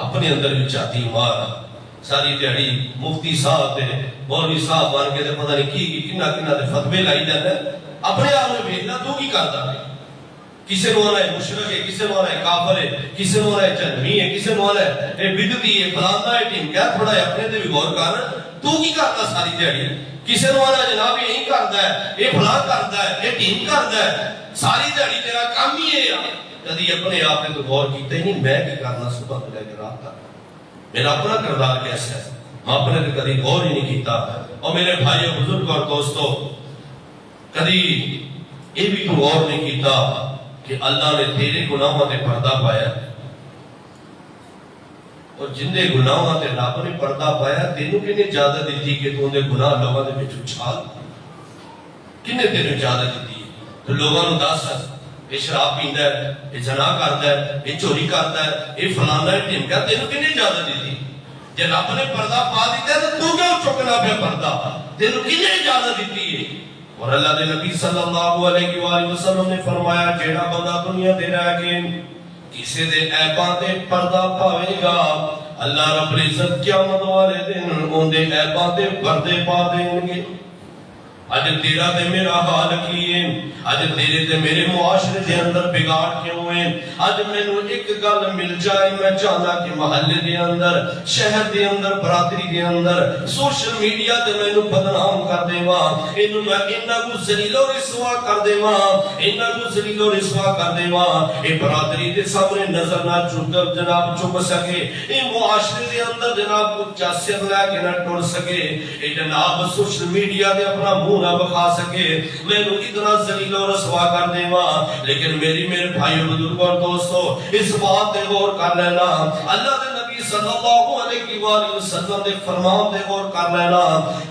A: اپنے اندر بھی چاہتی مار، ساری دیہڑی مفتی صاحب تے مولوی صاحب بن کے تے پتہ نہیں کی کنا دے فتوے لائی جاندے، اپنے آپ نوں ویکھنا تو کی کردا ہے؟ کسے نوں آنا ہے مشرک ہے، کسے نوں آنا ہے کافر ہے، کسے نوں آنا ہے جہنمی ہے، کسے نوں آنا ہے اے بدعتی ہے، فلانا ہے ٹھمکا۔ تھوڑا اپنے تے بھی غور کر، تو کی کردا ساری دیہڑی؟ کسے نوں آنا جناب یہی کردا ہے، اے فلاں کردا ہے، اے ٹھیم کردا ہے، ساری دیہڑی تیرا کام ہی ہے۔ کدی اپنے آپ نے تو غور کیتا ہی نہیں، میں کی کرنا صبح تو لے کے رات تک، میرا اپنا کردار کیسا ہے، میں اپنے تے کدی غور ہی نہیں کیتا۔ اور میرے بھائیو بزرگ اور دوستو، کدی یہ بھی تو غور نہیں کیتا کہ اللہ نے تیرے گناہوں تے پردہ پایا، اور جن دے گناہوں تے رب نے پردہ پایا، تینوں کنے اجازت دیتی کہ تو ان دے گناہ لوگوں دے وچ اچھال؟ کنے تینوں اجازت دیتی؟ تو لوگوں نوں دس، یہ شراب پیندا ہے، یہ زنا کردا ہے، یہ چوری کردا ہے، یہ فلانا ہے ٹھمکا، تینوں کنے اجازت دیتی؟ جے رب نے پردہ پا دیتا ہے تو کیوں چکنا پیا پردہ؟ تینوں کنے اجازت دیتی ہے؟ اور اللہ دے نبی صلی اللہ علیہ وآلہ وسلم نے فرمایا، جیڑا بندہ دنیا دے رہ کے کسی دے عیباں تے پردہ پاوے گا، اللہ رب العزت قیامت والے دن ان دے عیباں تے پردے پا دیں گے۔ اج تیرا تے میرا حال کی ہے؟ اج تیرے تے میرے معاشرے دے اندر بگاڑ کیوں ہے؟ اج مینوں ایک گل مل جائے، میں چاہنا کہ محلے دے اندر، شہر دے اندر، برادری دے اندر سوشل میڈیا تے مینوں بدنام کر دیواں، اینوں میں انہاں کو ذلیل و رسوا کر دیواں، انہاں کو ذلیل و رسوا کر دیواں، اے برادری دے سامنے نظر نہ جناب چک سکے، اے معاشرے دے اندر جناب کو جاسر لے کے نہ ٹر سکے، اے جناب سوشل میڈیا تے اپنا منہ نہ بکھا سکے، میں نو اتنا ذلیل و رسوا کر دیواں۔ لیکن میرے بھائیو بزرگوں اور دوستو، اس بات تے غور کر لینا، اللہ دے نبی صلی اللہ علیہ وآلہ وسلم دے فرمان تے غور کر لینا،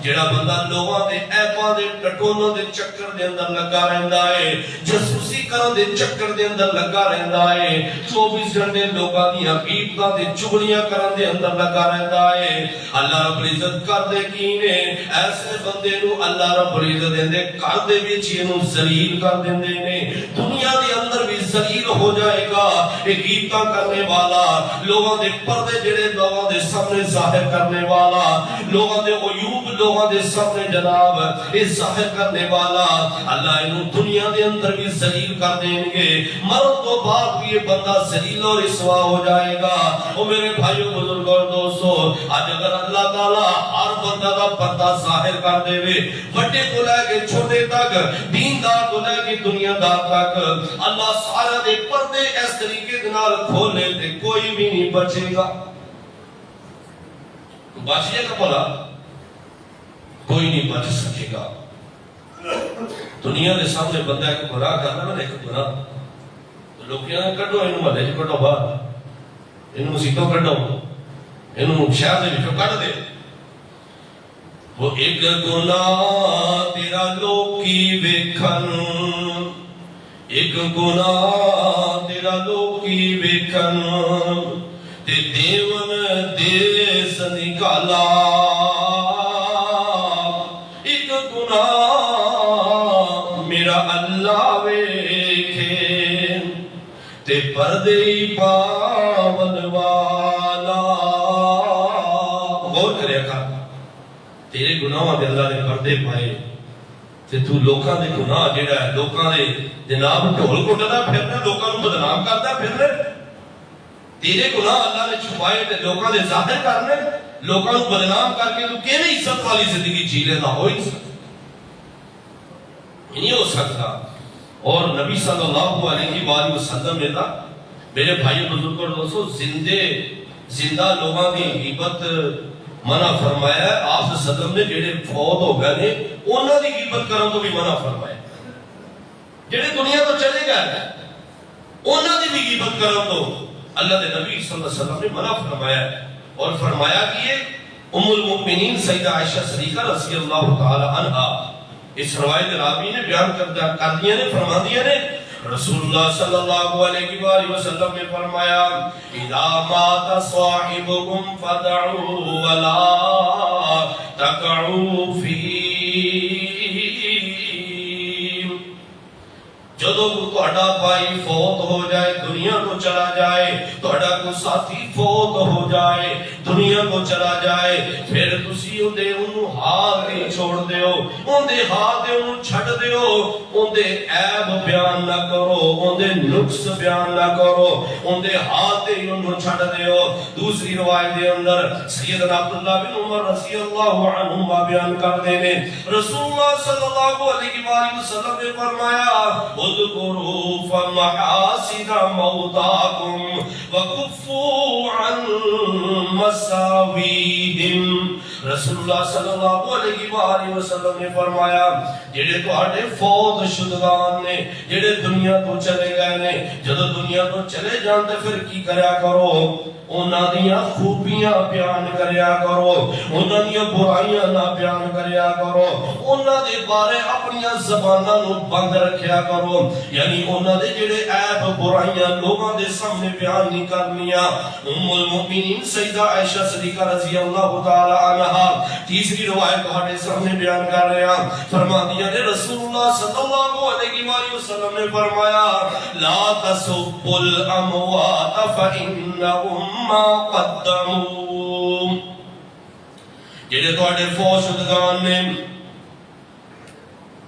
A: جڑا بندہ لوگاں دے عیباں دے ٹٹولوں دے چکر دے اندر لگا رہندا ہے، جاسوسی کرن دے چکر دے اندر لگا رہندا ہے، 24 گھنٹے لوگاں دی غیبتاں تے چغلیاں کرن دے اندر لگا رہندا ہے، اللہ رب العزت کر دے کی نے ایسے بندے نو اللہ رب العزت دے گھر دے وچ اینو ذلیل کر دیندے نے، دنیا دے اندر بھی ذلیل ہو جائے گا. ایک غیبت کرنے والا, لوگوں دے پردے جڑے لوگوں دے سامنے ظاہر کرنے والا, لوگوں دے عیوب لوگوں دے سامنے جناب اس ظاہر کرنے والا, اللہ انہوں دنیا دے اندر بھی ذلیل کر دیں گے. مرد تو بعد بھی یہ بندہ ذلیل اور رسوا ہو جائے گا. او میرے بھائیو بزرگوں اور دوستو, آج اگر اللہ تعالیٰ ہر بندہ دا پردہ ظاہر کر دے وے, بڑے کو لے کے چھوٹے تک, دیندار کو لے کے دنیا دار تک, اللہ سارا دے پردے اس طریقے کے نال کھولے تے کوئی بھی نہیں بچے گا. بچے گا بولا کوئی نہیں بچ سکے گا. دنیا کے سامنے بندہ ایک گناہ کرنا نا, ایک گناہ لوگ کہنا کڈو اینو محلے چ کڈو, باہر اینو مسیتوں کڈو, اینو شہر دے وچوں کڈ دے. وہ ایک گناہ تیرا لوکی ویکھن, ایک گناہ تیرا لوکی ویکھن, تے دیون دیس نکالا. ایک گناہ میرا اللہ ویکھے تے پردے پاون والا. غور کریا کر, تیرے گناہ دے اللہ نے پردے پائے تے تو لوکاں دے گناہ جڑا ہے, لوکاں دے جناب ڈھول کٹدا پھرنا, لوکاں نوں بدنام کردا پھرنا. تیرے گناہ اللہ نے چھپائے تے لوکاں دے ظاہر کرنے, لوکاں نوں بدنام کر کے تو کیویں عزت والی زندگی جی لینا ہو ہی نہیں ہو سکتا. اور نبی صلی اللہ علیہ وآلہ وسلم نے تا میرے بھائی بزرگوں اور دوستو زندہ لوگاں دی غیبت منع فرمایا ہے. آپ صلی اللہ علیہ وسلم نے جڑے فوت ہو گئے نے انہاں دی غیبت کرن تو بھی منع فرمایا. جڑے دنیا تو چلے گئے انہاں دی بھی غیبت کرن تو اللہ دے نبی صلی اللہ علیہ وسلم نے منع فرمایا ہے. اور فرمایا کہ ام المؤمنین سیدہ عائشہ صدیقہ رضی اللہ تعالی عنہا اس روایت راوی نے بیان کر دیا نے, فرما دیا نے, رسول اللہ صلی اللہ علیہ وآلہ وسلم نے فرمایا اذا مات صاحبكم فدعوا ولا تقعوا فيه. جدو تہاڈا بھائی فوت ہو جائے, دنیا کو چلا جائے, تہاڈا کوئی ساتھی فوت ہو جائے, دنیا کو چلا جائے, پھر تسی اودے اونوں ہاتھ نہیں چھوڑ دیو, اودے ہاتھ دے اونوں چھڈ دیو, اودے عیب بیان نہ کرو, اودے نقص بیان نہ کرو, اودے ہاتھ دے اونوں چھڈ دیو. دوسری روایت دے اندر سیدنا عبداللہ بن عمر رضی اللہ عنہما بیان کرتے ہیں, رسول اللہ صلی اللہ علیہ وآلہ وسلم نے فرمایا اذکروا فمحاسن موتاکم وکفوا عن مساویہم. رسول اللہ صلی اللہ علیہ وآلہ وسلم نے فرمایا جڑے تہاڈے فوت شدگان نے, جڑے دنیا تو چلے گئے نے, جدو دنیا تو چلے جاندے پھر کی کریا کرو, انہاں دیاں خوبیاں بیان کریا کرو, انہاں دیاں برائیاں نہ بیان کریا کرو, انہاں دے بارے اپنیاں زباناں نو بند رکھیا کرو. یعنی انہاں دے جڑے عیب برائیاں لوگاں دے سامنے بیان نہیں کرنیاں. ام المؤمنین سیدہ عائشہ صدیقہ رضی اللہ تعالی عنہا تیسری روایت تہاڈے سامنے بیان کر رہے ہیں, فرماندیاں نے رسول اللہ صلی اللہ علیہ وآلہ وسلم نے فرمایا لا تسبوا الاموات فانهم ما قدموا. جڑے تہاڈے فوت شدگان نے,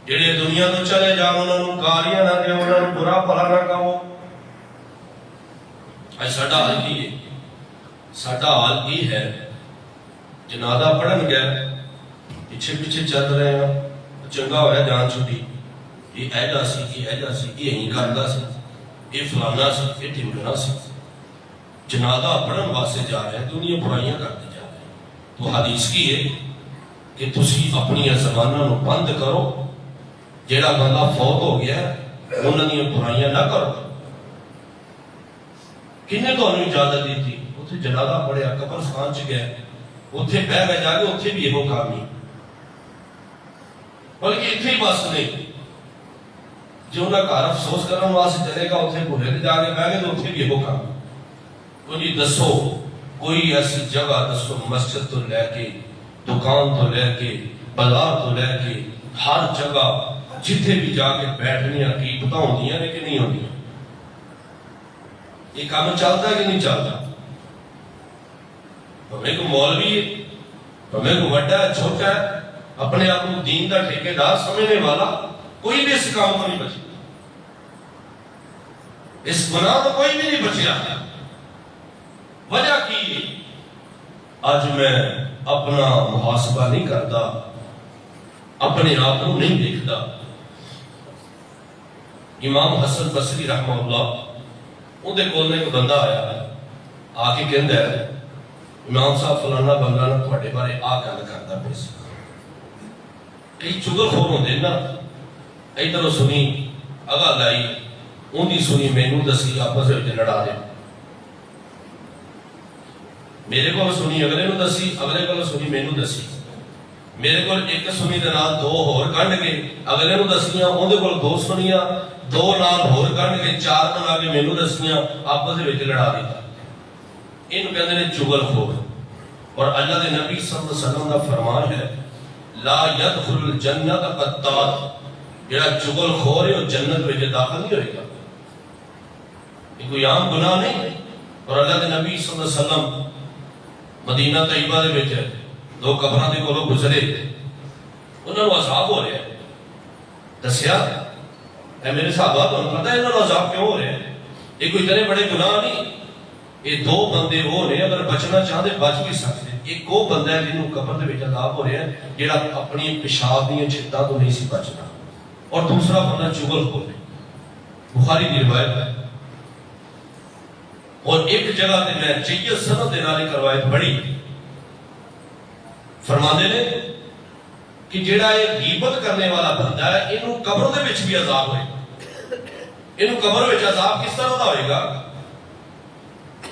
A: جڑے دنیا تو چلے جان, انہاں نوں گالیاں نہ دیو, انہاں نوں برا بھلا نہ کہو. اج ساڈا حال کی ہے, ساڈا حال یہ ہے جنازہ پڑھن گئے پیچھے پیچھے چل رہے ہیں, چنگا ہویا جان چھٹی, یہ ایڈا سی, یہ ایڈا سی, یہ ہی کردا سی, یہ فلانا سی, یہ ٹھمکنا سی. جنازہ پڑھن واسطے جا رہے ہیں, دنیا برائیاں کرتے جا رہے ہیں. تو حدیث کی ہے کہ تسی اپنی زباناں نو بند کرو, جیڑا بندہ فوت ہو گیا انہاں دی برائیاں نہ کرو. کنے تانوں اجازت دی تھی؟ اوتھے جنازہ پڑھیا, قبرستان چ گئے, اوتھے بہ گئے جا کے, اوتھے بھی یہ کام نہیں, بلکہ اتنے ہی بس نہیں, جو انہاں گھر افسوس کرن واسطے چلے گا اوتھے بھولے جا کے بہ گئے تو اوتھے بھی یہ کام. کوئی دسو کوئی ایسی جگہ دسو, مسجد تو لے کے, دکان تو لے کے, بازار تو لے کے, ہر جگہ جتھے بھی جا کے بیٹھنیاں کی پتہ ہوندیاں نے کہ نہیں ہوندیاں. یہ کام چلتا کہ نہیں چلتا؟ ہمیں کو مولوی ہے، ہمیں کو بڑا ہے چھوٹا ہے، اپنے آپ کو دین کا ٹھیکیدار سمجھنے والا کوئی بھی اس کام کو نہیں بچا، اس گناہ تو کوئی بھی نہیں بچیا۔ وجہ کی آج میں اپنا محاسبہ نہیں کرتا، اپنے آپ کو نہیں دیکھتا۔ امام حسن بصری رحمہ اللہ اندے کولنے کو بندہ آیا، آ کے کہندا ہے امام صاحب فلانا بندہ نہ تھوڑے بارے آ گل کردا پیا سی۔ کئی چگل خور ہوندے نا، ادھروں سنی اگا لائی، اندی سنی مینوں دسی، آپس وچ لڑا دے، میرے کو سنی اگلے نو دسی، اگلے کو سنی مینوں دسی، میرے کو ایک سنی دے نال دو ہور کنڈ کے اگلے نو دسیاں، اندے کول دو سنیاں، دو نال ہور کنڈ کے چار بنا کے مینوں دسیاں، آپس وچ لڑا دیتا۔ ان کہندے نے چگل خور۔ اور اللہ دے نبی صلی اللہ علیہ وسلم کا فرمان ہے لا يدخل الجنت قطات، جڑا چگل خور ہے وہ جنت وچ داخل نہیں ہوئے گا۔ یہ کوئی عام گناہ نہیں۔ اور اللہ دے نبی صلی اللہ علیہ وسلم مدینہ طیبہ دے وچ دو قبراں دے کولوں گزرے، انہاں نوں عذاب ہو رہا ہے، دسیا اے میرے صحابہ تمہیں پتہ ہے انہاں نوں عذاب کیوں ہو رہا ہے؟ یہ کوئی اتنے بڑے گناہ نہیں، یہ دو بندے وہ نے اگر بچنا چاہتے بچ بھی سکتے۔ ایک وہ بندہ ہے جنہوں قبر دے وچ عذاب ہو رہا ہے جڑا اپنی پیشاب دیاں چھتاں تو نہیں سی بچنا، اور دوسرا بندہ چگل خور ہے، بخاری دی روایت ہے۔ اور ایک جگہ تے میں جید سند دے نال ایک روایت پڑھی، فرماندے نے کہ جڑا یہ غیبت کرنے والا بندہ ہے اینوں قبر دے وچ بھی عذاب ہوئے گا۔ اینوں قبر وچ عذاب کس طرح دا ہوئے گا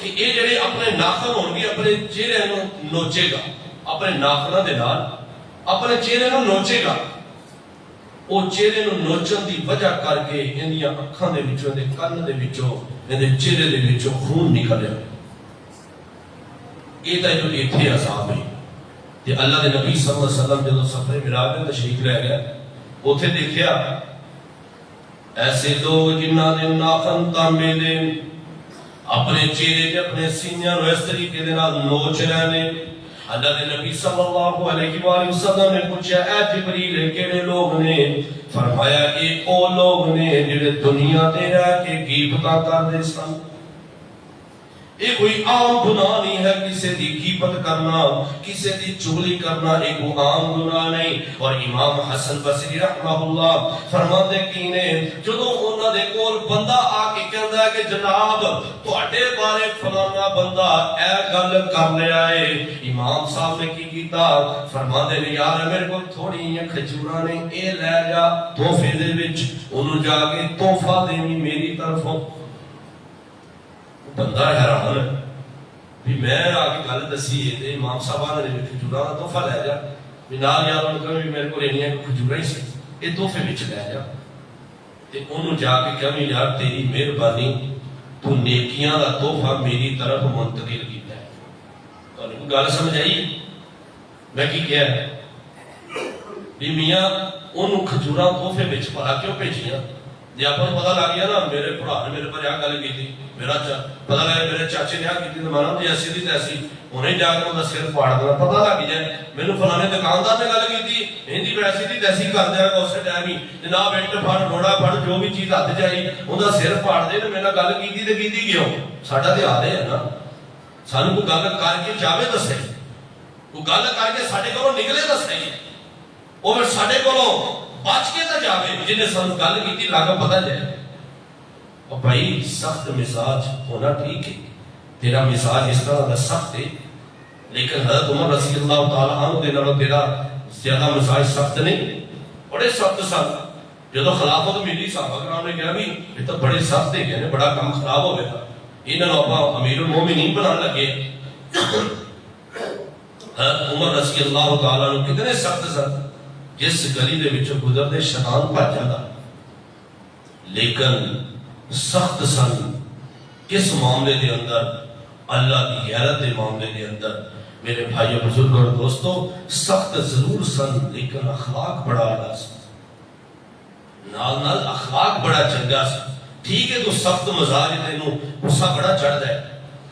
A: کہ یہ جڑے اپنے ناخن ہون گے اپنے چہرے نوں نوچے گا، اپنے ناخناں دے نال اپنے چہرے نوں نوچے گا، وہ چہرے نوں نوچن دی وجہ کر کے اندیاں اکھاں دے وچوں، اندے کن دے وچوں، اندے چہرے دے وچوں خون نکلے۔ یہ تے جو ایتھے عذاب ہے۔ تے اللہ دے نبی صلی اللہ علیہ وسلم جدوں سفر معراج میں تشریف لے گئے، اوتھے دیکھیا ایسے دو جنہاں دے ناخن تانبے دے اپنے چہرے تے اپنے سینیاں نوں اس طریقے دے نال نوچ رہے نے۔ اللہ دے نبی صلی اللہ علیہ وآلہ وسلم نے پوچھا اے جبریل کیڑے لوگ نے؟ فرمایا اے او لوگ نے جڑے دنیا تے رہ کے غیبتاں کردے سن۔ یہ کوئی عام گناہ نہیں ہے، کسی دی غیبت کرنا، کسی دی چغلی کرنا ایک عام گناہ نہیں۔ اور امام حسن بصری رحمہ اللہ فرماتے کی نے جدوں انہاں دے کول بندہ آ کے کہندا ہے کہ جناب تواڈے بارے فلانا بندہ اے گل کر لیا ہے، امام صاحب نے کی کیتا؟ فرماتے نے یار میرے کو تھوڑی جیاں کھجوراں نے، اے لے جا تحفے دے وچ، انہوں جا کے تحفہ دینی میری طرفوں۔ بندہ حیران ہے بھی میں آ کے گل دسی ہے امام صاحب نے کھجوراں دا تحفہ لے جا، نال یار انہوں کہا بھی میرے کو لینی ہے کھجوراں ہی سی، یہ تحفے وچ لے جا۔ تے انہوں جا کے کہا بھی یار تیری مہربانی، تو نیکیاں دا تحفہ میری طرف منتقل کیتا ہے۔ تو انہوں کو گل سمجھ آئی میں کی کہا ہے بھی میاں انہوں کھجوراں تحفے وچ پڑا کیوں بھیجیاں؟ جی آپ کو پتہ لگ گیا نا میرے بھرا نے میرے پر یہ گل کی تھی، میرا پتہ لگا میرے چاچے نے کی تھی، مانا جی ایسی تھی تیسی، انہیں جا کے انہوں سر پاڑ دینا، پتہ لگ جائے میرے فلانے دکاندار نے گل کی تھی، ہندی میں ایسی تھی تیسی کر دیا گا اسے ٹائم ہی جناب اینٹ پھڑ روڑا پھڑ جو بھی چیز ہاتھ جائی انہوں سر پاڑ دے، میرا گل کی تھی تو کی کیوں؟ ساڈا تے حال ہے نا، سانوں کوئی گل کر کے جاوے دسے، کوئی گل کر کے ساڈے کولوں نکلے دسے، وہ پھر ساڈے کولوں بچ کے تو جاوے جنہیں سانوں گل کی لاگا پتہ جائے۔ اور بھائی سخت مزاج ہونا ٹھیک ہے، تیرا مزاج اس طرح کا سخت ہے، لیکن حضرت عمر رضی اللہ تعالیٰ عنہ دے نالوں تیرا زیادہ مزاج سخت نہیں، بڑے سخت سن۔ جدو خلافت ملی صحابہ کرام نے کہا بھی یہ تو بڑے سخت ہے، کہنے بڑا کام خراب ہو گیا تھا، انہوں نے اپنا امیر المومنین بنانے لگے۔ حضرت عمر رضی اللہ تعالیٰ عنہ کتنے سخت سن، جس گلی دے وچوں گزرتے شیطان بھج جاتا، لیکن سخت سن کس معاملے دے اندر؟ اللہ کی غیرت دے معاملے دے اندر۔ میرے بھائیو بزرگوں اور دوستو سخت ضرور سن لیکن اخلاق بڑا اعلیٰ سن، نال نال اخلاق بڑا چنگا سن۔ ٹھیک ہے تو سخت مزاج تینوں غصہ بڑا چڑھتا ہے،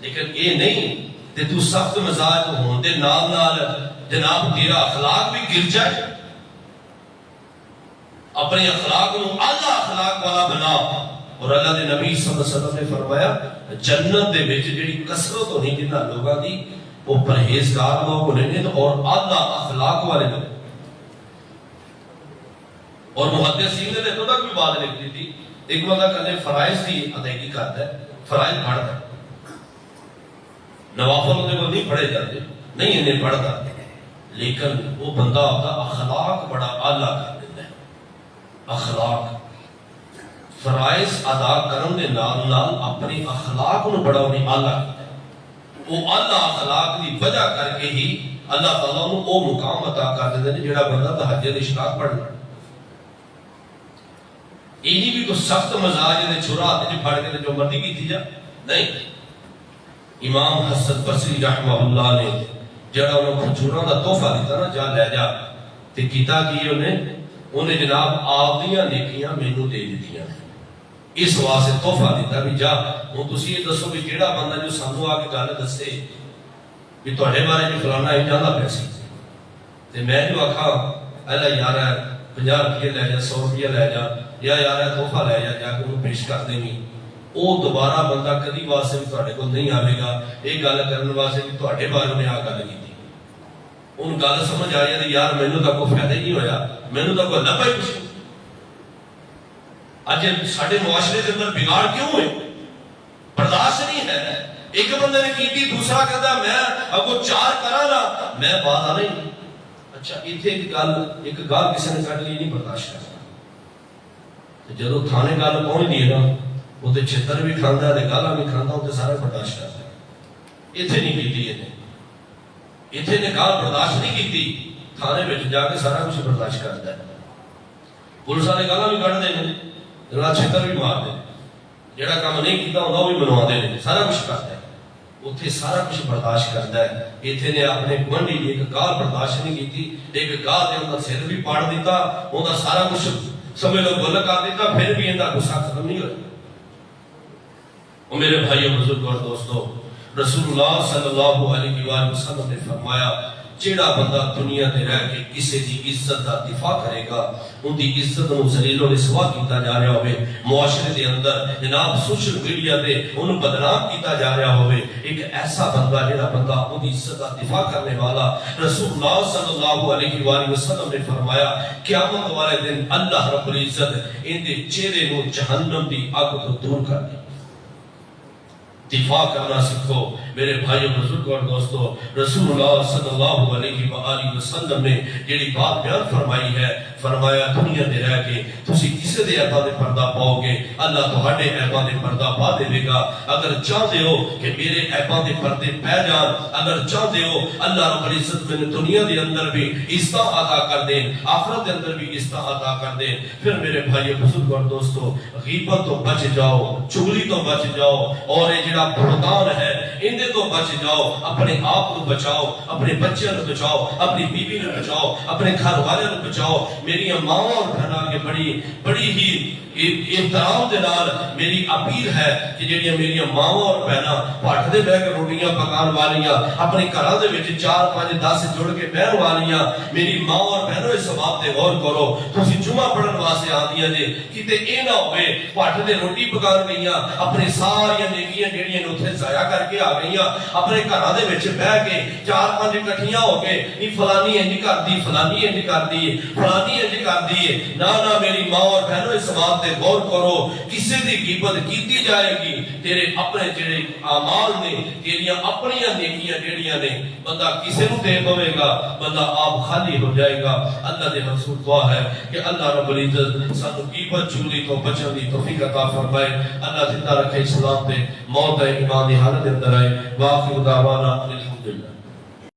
A: لیکن یہ نہیں کہ تو سخت مزاج ہونے دے نال نال جناب تیرا اخلاق بھی گر جائے. اپنے اخلاق کو اعلیٰ اخلاق والا بنا. اور اللہ دے نبی صلی اللہ علیہ وسلم نے فرمایا جنت دے وچ جڑی کثرت ہونی جنہاں لوگاں دی وہ پرہیزگار لوگ ہونے نے اور اعلیٰ اخلاق والے لوگ. اور محدثین نے تو تک بھی بات لکھ دی تھی، ایک بندہ کہتے فرائض کی ادائیگی کرتا ہے، فرائض پڑھتا ہے، نوافل ہوتے کو نہیں پڑھے جاتے، نہیں انہیں پڑھتا، لیکن وہ بندہ اپنا اخلاق بڑا اعلیٰ کر دیتا ہے. اخلاق فرائض ادا کرنے دے نال نال اپنی اخلاق نو بڑا انہیں اعلیٰ کرتا ہے. وہ اعلیٰ اخلاق دی وجہ کر کے ہی اللہ تعالیٰ نے وہ مقام عطا کر دیتے ہیں جڑا بندہ تہجد اشراق پڑھنا. یہ بھی کوئی سخت مزاج نے چھرا ہاتھ پھڑ کے جو مرضی کی تھی جا نہیں. امام حسن بصری رحمہ اللہ نے جڑا انہوں کو چھرا دا تحفہ دیتا نا جا لے جا تے کیتا کی انہیں جناب آپ دیاں نیکیاں مینوں دے دیتیاں اس واسطے تحفہ دیتا بھی جا ہوں تسی یہ دسو بھی جیڑا بندہ جو سانو آ کے گل دسے بھی تہاڈے بارے جو فلانا ہی جاندا پیسی تے میں جو آکھا اللہ یار 50 روپیہ لے جا 100 روپیہ لے جا یا یار تحفہ لے جا کے انہوں پیش کر دیں گی، وہ دوبارہ بندہ کدی واسطے بھی تہاڈے کول نہیں آئے گا یہ گل کرنے واسطے بھی تہاڈے بارے میں آ گل کی تھی. ان گل سمجھ آ جائے یار مینوں تو کوئی فائدہ ہی نہیں ہویا، مینوں تو کوئی لبھا ہی کچھ. اج ساڈے معاشرے کے اندر بگاڑ کیوں ہوئے؟ برداشت نہیں ہے. ایک بندے نے کیتی دوسرا کہتا میں اگوں 4 کراں نا میں بات آ نہیں. اچھا ایتھے ایک گل کسی نے کر لی نہیں برداشت کرنا. جدو تھانے گل پہنچ دی ہے نا وہ تے چھتر بھی کھاندا ہے تے گالاں بھی کھاندا وہ تے سارا برداشت کردا ہے. ایتھے نہیں کیتی ایتھے نے گال برداشت نہیں کیتی، تھانے وچ جا کے سارا کچھ برداشت کردا ہے. پولیس والے گالاں بھی کڈ دے نے، جڑا چھتر بھی مار دے، جڑا کام نہیں کیتا ہوندا وہ بھی بنوا دے نے، سارا کچھ کردا ہے. اتنے سارا کچھ برداشت کرتا ہے. اتنے نے اپنے گوانڈی کی ایک گال برداشت نہیں کی، ایک گال نے انہوں سر بھی پاڑ دیتا، انہوں سارا کچھ سمجھ لو گل کر دیتا، پھر بھی انہوں غصہ ختم نہیں ہوا. اور میرے بھائی بزرگ اور دوستو رسول اللہ صلی اللہ علیہ وآلہ وسلم نے فرمایا جیڑا بندہ دنیا تے رہ کے کسی دی عزت دا دفاع کرے گا ان دی عزت نو ذلیل و رسوا کیتا جا رہا ہوئے، معاشرے دے اندر جناب سوشل میڈیا تے انہوں بدنام کیتا جا رہا ہوئے، ایک ایسا بندہ جیڑا بندہ ان دی عزت دا دفاع کرنے والا رسول اللہ صلی اللہ علیہ وآلہ وسلم نے فرمایا قیامت والے دن اللہ رب العزت ان دے چہرے نو جہنم دی آگ تو دور کر دے. دفاع کرنا سکھو میرے بھائی بزرگ اور دوستو. رسول اللہ صلی اللہ علیہ وآلہ وسلم نے جیڑی بات بیان فرمائی ہے، فرمایا دنیا دے رہ کے تسی کسے دے عیباں دے پردہ پاؤ گے اللہ تہاڈے عیباں دے پردہ پا دے گا. اگر چاہتے ہو کہ میرے عیباں دے پردے پہ جان، اگر چاہتے ہو اللہ رب العزت میں دنیا دے اندر بھی عزت عطا کر دیں، آخرت دے اندر بھی عزت عطا کر دیں، پھر میرے بھائی بزرگ اور دوستو غیبت تو بچ جاؤ، چغلی تو بچ جاؤ، اور یہ جڑا بہتان ہے اندے تو بچ جاؤ. اپنے آپ کو بچاؤ، اپنے بچوں کو بچاؤ، اپنی بیوی کو بچاؤ، اپنے گھر والے کو بچاؤ. میری ماں اور بہناں کے بڑی ہی احترام دے نال میری اپیل ہے کہ جڑیاں میری ماں اور بہناں پٹھ دے بہ کے روٹیاں پکان والیاں، اپنے گھراں دے وچ 4 5 10 جڑ کے بہن والیاں، میری ماں اور بہنوں اس بات تے غور کرو. تسی جمعہ پڑھن واسطے آندیاں جے کتے اے نہ ہوئے پٹھ دے روٹی پکان گئیاں، اپنے ساری نیکیاں جڑیاں اوتھے ضائع کر کے آ گئیاں، اپنے گھراں دے وچ بیٹھ کے 4 5 اکٹھیاں ہو کے نہیں فلانی انج کردی، فلانی انج کردی، فلانی انج کردی. نہ میری ماں اور بہنوں اس بات تے غور کرو. کسی دی غیبت کیتی جائے گی تیرے اپنے جڑے اعمال نے، تیریاں اپنی نیکیاں جڑیاں نے بندہ کسے نو دے پوے گا، بندہ آپ خالی ہو جائے گا. اللہ دے رسول دعا ہے کہ اللہ رب العزت سانو غیبت چغلی تو بچن دی توفیق عطا فرمائے. اللہ زندہ رکھے اسلام تے موت ایمان دی حالت اندر آئے. واخر دعوانا الحمدللہ.